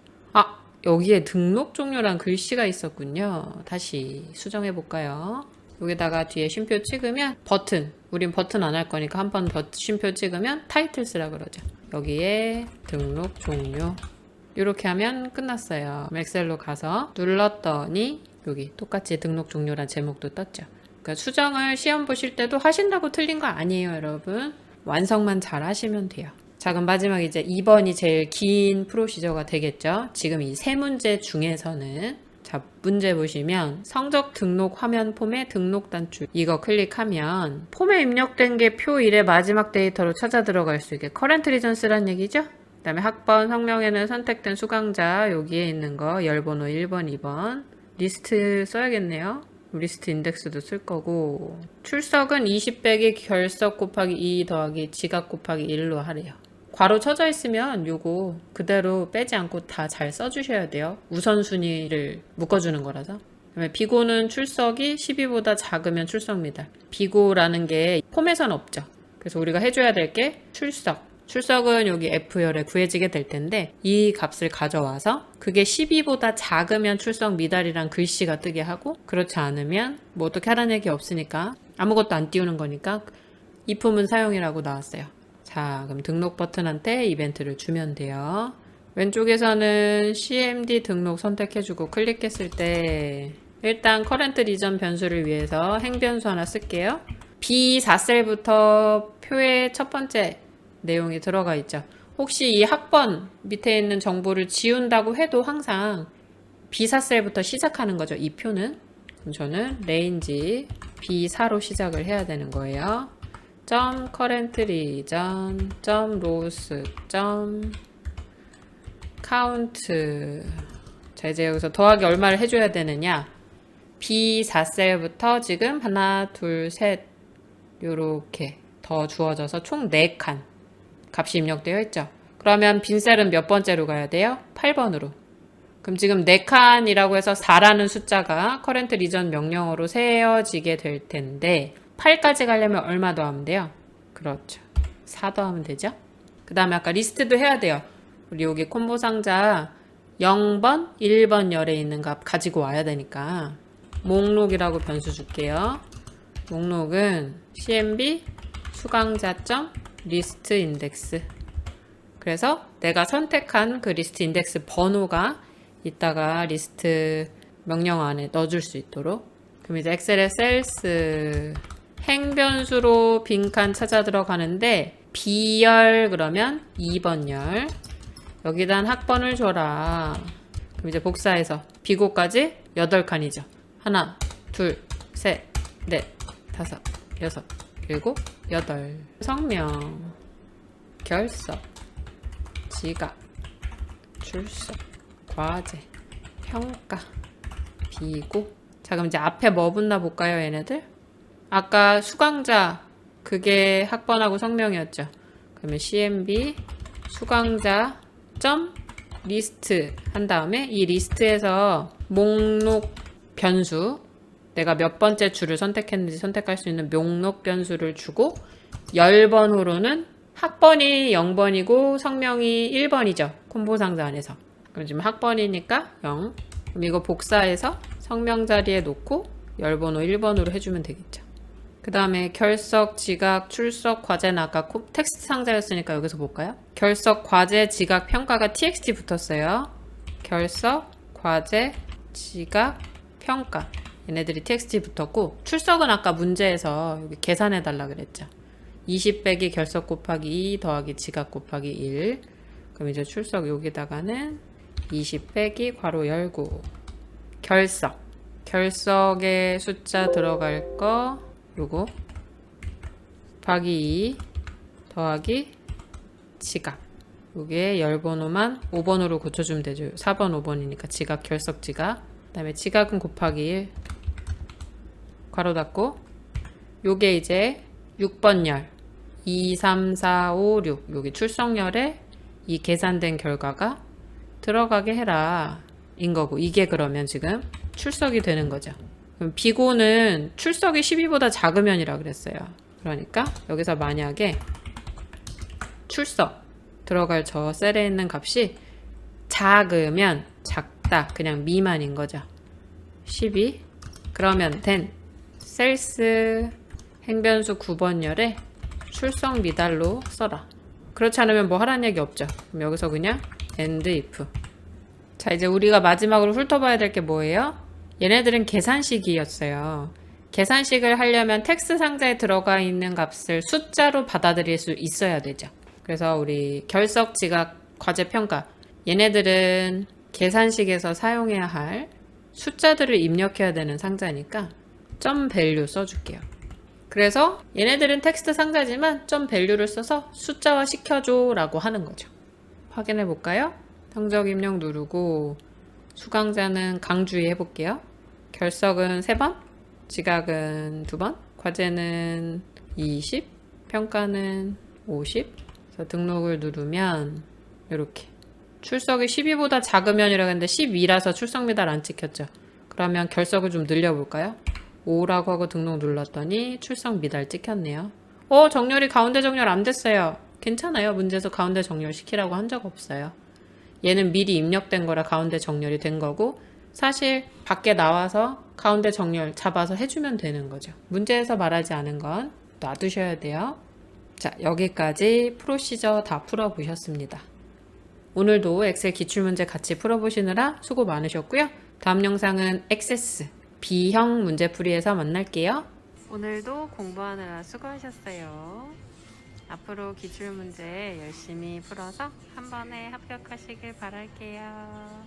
여기에 등록 종료란 글씨가 있었군요. 다시 수정해 볼까요? 여기다가 뒤에 쉼표 찍으면 버튼 우린 버튼 안 할 거니까 한 번 더 쉼표 찍으면 타이틀 쓰라 그러죠. 여기에 등록 종료 이렇게 하면 끝났어요. 엑셀로 가서 눌렀더니 여기 똑같이 등록 종료란 제목도 떴죠. 그러니까 수정을 시험 보실 때도 하신다고 틀린 거 아니에요, 여러분. 완성만 잘 하시면 돼요. 자, 그럼 마지막 이제 2번이 제일 긴 프로시저가 되겠죠. 지금 이 세 문제 중에서는 자, 문제 보시면 성적 등록 화면 폼에 등록 단추 이거 클릭하면 폼에 입력된 게 표 1의 마지막 데이터로 찾아 들어갈 수 있게 커런트 리전스란 얘기죠. 그 다음에 학번 성명에는 선택된 수강자 여기에 있는 거 열번호 1번 2번 리스트 써야겠네요. 리스트 인덱스도 쓸 거고 출석은 20 빼기 결석 곱하기 2 더하기 지각 곱하기 1로 하래요. 괄호 쳐져 있으면 요거 그대로 빼지 않고 다 잘 써주셔야 돼요. 우선순위를 묶어주는 거라서. 그다음에 비고는 출석이 12보다 작으면 출석입니다. 비고라는 게 폼에선 없죠. 그래서 우리가 해줘야 될 게 출석. 출석은 여기 F열에 구해지게 될 텐데 이 값을 가져와서 그게 12보다 작으면 출석 미달이란 글씨가 뜨게 하고 그렇지 않으면 뭐 어떻게 하라는 얘기 없으니까 아무것도 안 띄우는 거니까 if문 사용이라고 나왔어요. 자, 그럼 등록 버튼한테 이벤트를 주면 돼요. 왼쪽에서는 CMD 등록 선택해주고 클릭했을 때 일단 커런트 리전 변수를 위해서 행변수 하나 쓸게요. B4셀부터 표의 첫 번째 내용이 들어가 있죠. 혹시 이 학번 밑에 있는 정보를 지운다고 해도 항상 B4셀부터 시작하는 거죠. 이 표는. 그럼 저는 레인지 B4로 시작을 해야 되는 거예요. current region, rows, count. 자, 이제 여기서 더하기 얼마를 해줘야 되느냐? B4셀부터 지금 하나, 둘, 셋 요렇게 더 주어져서 총 4칸 값이 입력되어 있죠. 그러면 빈 셀은 몇 번째로 가야 돼요? 8번으로. 그럼 지금 4칸이라고 해서 4라는 숫자가 커런트 리전 명령어로 세어지게 될 텐데 8까지 가려면 얼마 더하면 돼요? 그렇죠. 4 더하면 되죠. 그 다음에 아까 리스트도 해야 돼요. 우리 여기 콤보 상자 0번, 1번 열에 있는 값 가지고 와야 되니까 목록이라고 변수 줄게요. 목록은 cmb 수강자.list 인덱스. 그래서 내가 선택한 그 리스트 인덱스 번호가 이따가 리스트 명령어 안에 넣어줄 수 있도록. 그럼 이제 엑셀의 셀스 행변수로 빈칸 찾아 들어가는데 B열 그러면 2번 열 여기다 학번을 줘라. 그럼 이제 복사해서 B고까지 8칸이죠. 하나, 둘, 셋, 넷, 다섯, 여섯, 일곱, 여덟. 성명, 결석, 지각, 출석, 과제, 평가, 비고. 자, 그럼 이제 앞에 뭐 붙나 볼까요, 얘네들? 아까 수강자, 그게 학번하고 성명이었죠. 그러면 cmb 수강자 점 리스트 한 다음에 이 리스트에서 목록 변수, 내가 몇 번째 줄을 선택했는지 선택할 수 있는 목록 변수를 주고 10번으로는 학번이 0번이고 성명이 1번이죠. 콤보 상자 안에서. 그럼 지금 학번이니까 0. 그럼 이거 복사해서 성명 자리에 놓고 10번호 1번으로 해주면 되겠죠. 그 다음에 결석, 지각, 출석, 과제는 아까 텍스트 상자였으니까 여기서 볼까요? 결석, 과제, 지각, 평가가 txt 붙었어요. 결석, 과제, 지각, 평가. 얘네들이 txt 붙었고 출석은 아까 문제에서 여기 계산해 달라 그랬죠. 20 빼기 결석 곱하기 2 더하기 지각 곱하기 1. 그럼 이제 출석 여기다가는 20 빼기 괄호 열고 결석. 결석의 숫자 들어갈 거 요거 더하기 2 더하기 지각. 요게 10번호만 5번으로 고쳐주면 되죠. 4번 5번이니까 지각 결석 지각. 그 다음에 지각은 곱하기 1 괄호 닫고 요게 이제 6번 열 2, 3, 4, 5, 6 여기 출석열에 이 계산된 결과가 들어가게 해라 인 거고 이게 그러면 지금 출석이 되는 거죠. 그럼 비고는 출석이 12보다 작으면이라 그랬어요. 그러니까 여기서 만약에 출석 들어갈 저 셀에 있는 값이 작으면 작다 그냥 미만인 거죠. 12 그러면 된 셀스 행변수 9번 열에 출석 미달로 써라. 그렇지 않으면 뭐 하라는 얘기 없죠. 그럼 여기서 그냥 and if. 자, 이제 우리가 마지막으로 훑어봐야 될 게 뭐예요? 얘네들은 계산식이었어요. 계산식을 하려면 텍스트 상자에 들어가 있는 값을 숫자로 받아들일 수 있어야 되죠. 그래서 우리 결석, 지각, 과제, 평가 얘네들은 계산식에서 사용해야 할 숫자들을 입력해야 되는 상자니까 점 밸류 써줄게요. 그래서 얘네들은 텍스트 상자지만 점 밸류를 써서 숫자화 시켜줘 라고 하는 거죠. 확인해 볼까요? 성적 입력 누르고 수강자는 강주의 해볼게요. 결석은 3번, 지각은 2번, 과제는 20, 평가는 50. 그래서 등록을 누르면 이렇게 출석이 12보다 작으면이라고 했는데 12라서 출석 미달 안 찍혔죠. 그러면 결석을 좀 늘려볼까요? 5라고 하고 등록 눌렀더니 출석 미달 찍혔네요. 정렬이 가운데 정렬 안 됐어요. 괜찮아요. 문제에서 가운데 정렬 시키라고 한 적 없어요. 얘는 미리 입력된 거라 가운데 정렬이 된 거고 사실 밖에 나와서 가운데 정렬 잡아서 해주면 되는 거죠. 문제에서 말하지 않은 건 놔두셔야 돼요. 자, 여기까지 프로시저 다 풀어보셨습니다. 오늘도 엑셀 기출문제 같이 풀어보시느라 수고 많으셨고요. 다음 영상은 액세스 B형 문제풀이에서 만날게요. 오늘도 공부하느라 수고하셨어요. 앞으로 기출문제 열심히 풀어서 한 번에 합격하시길 바랄게요.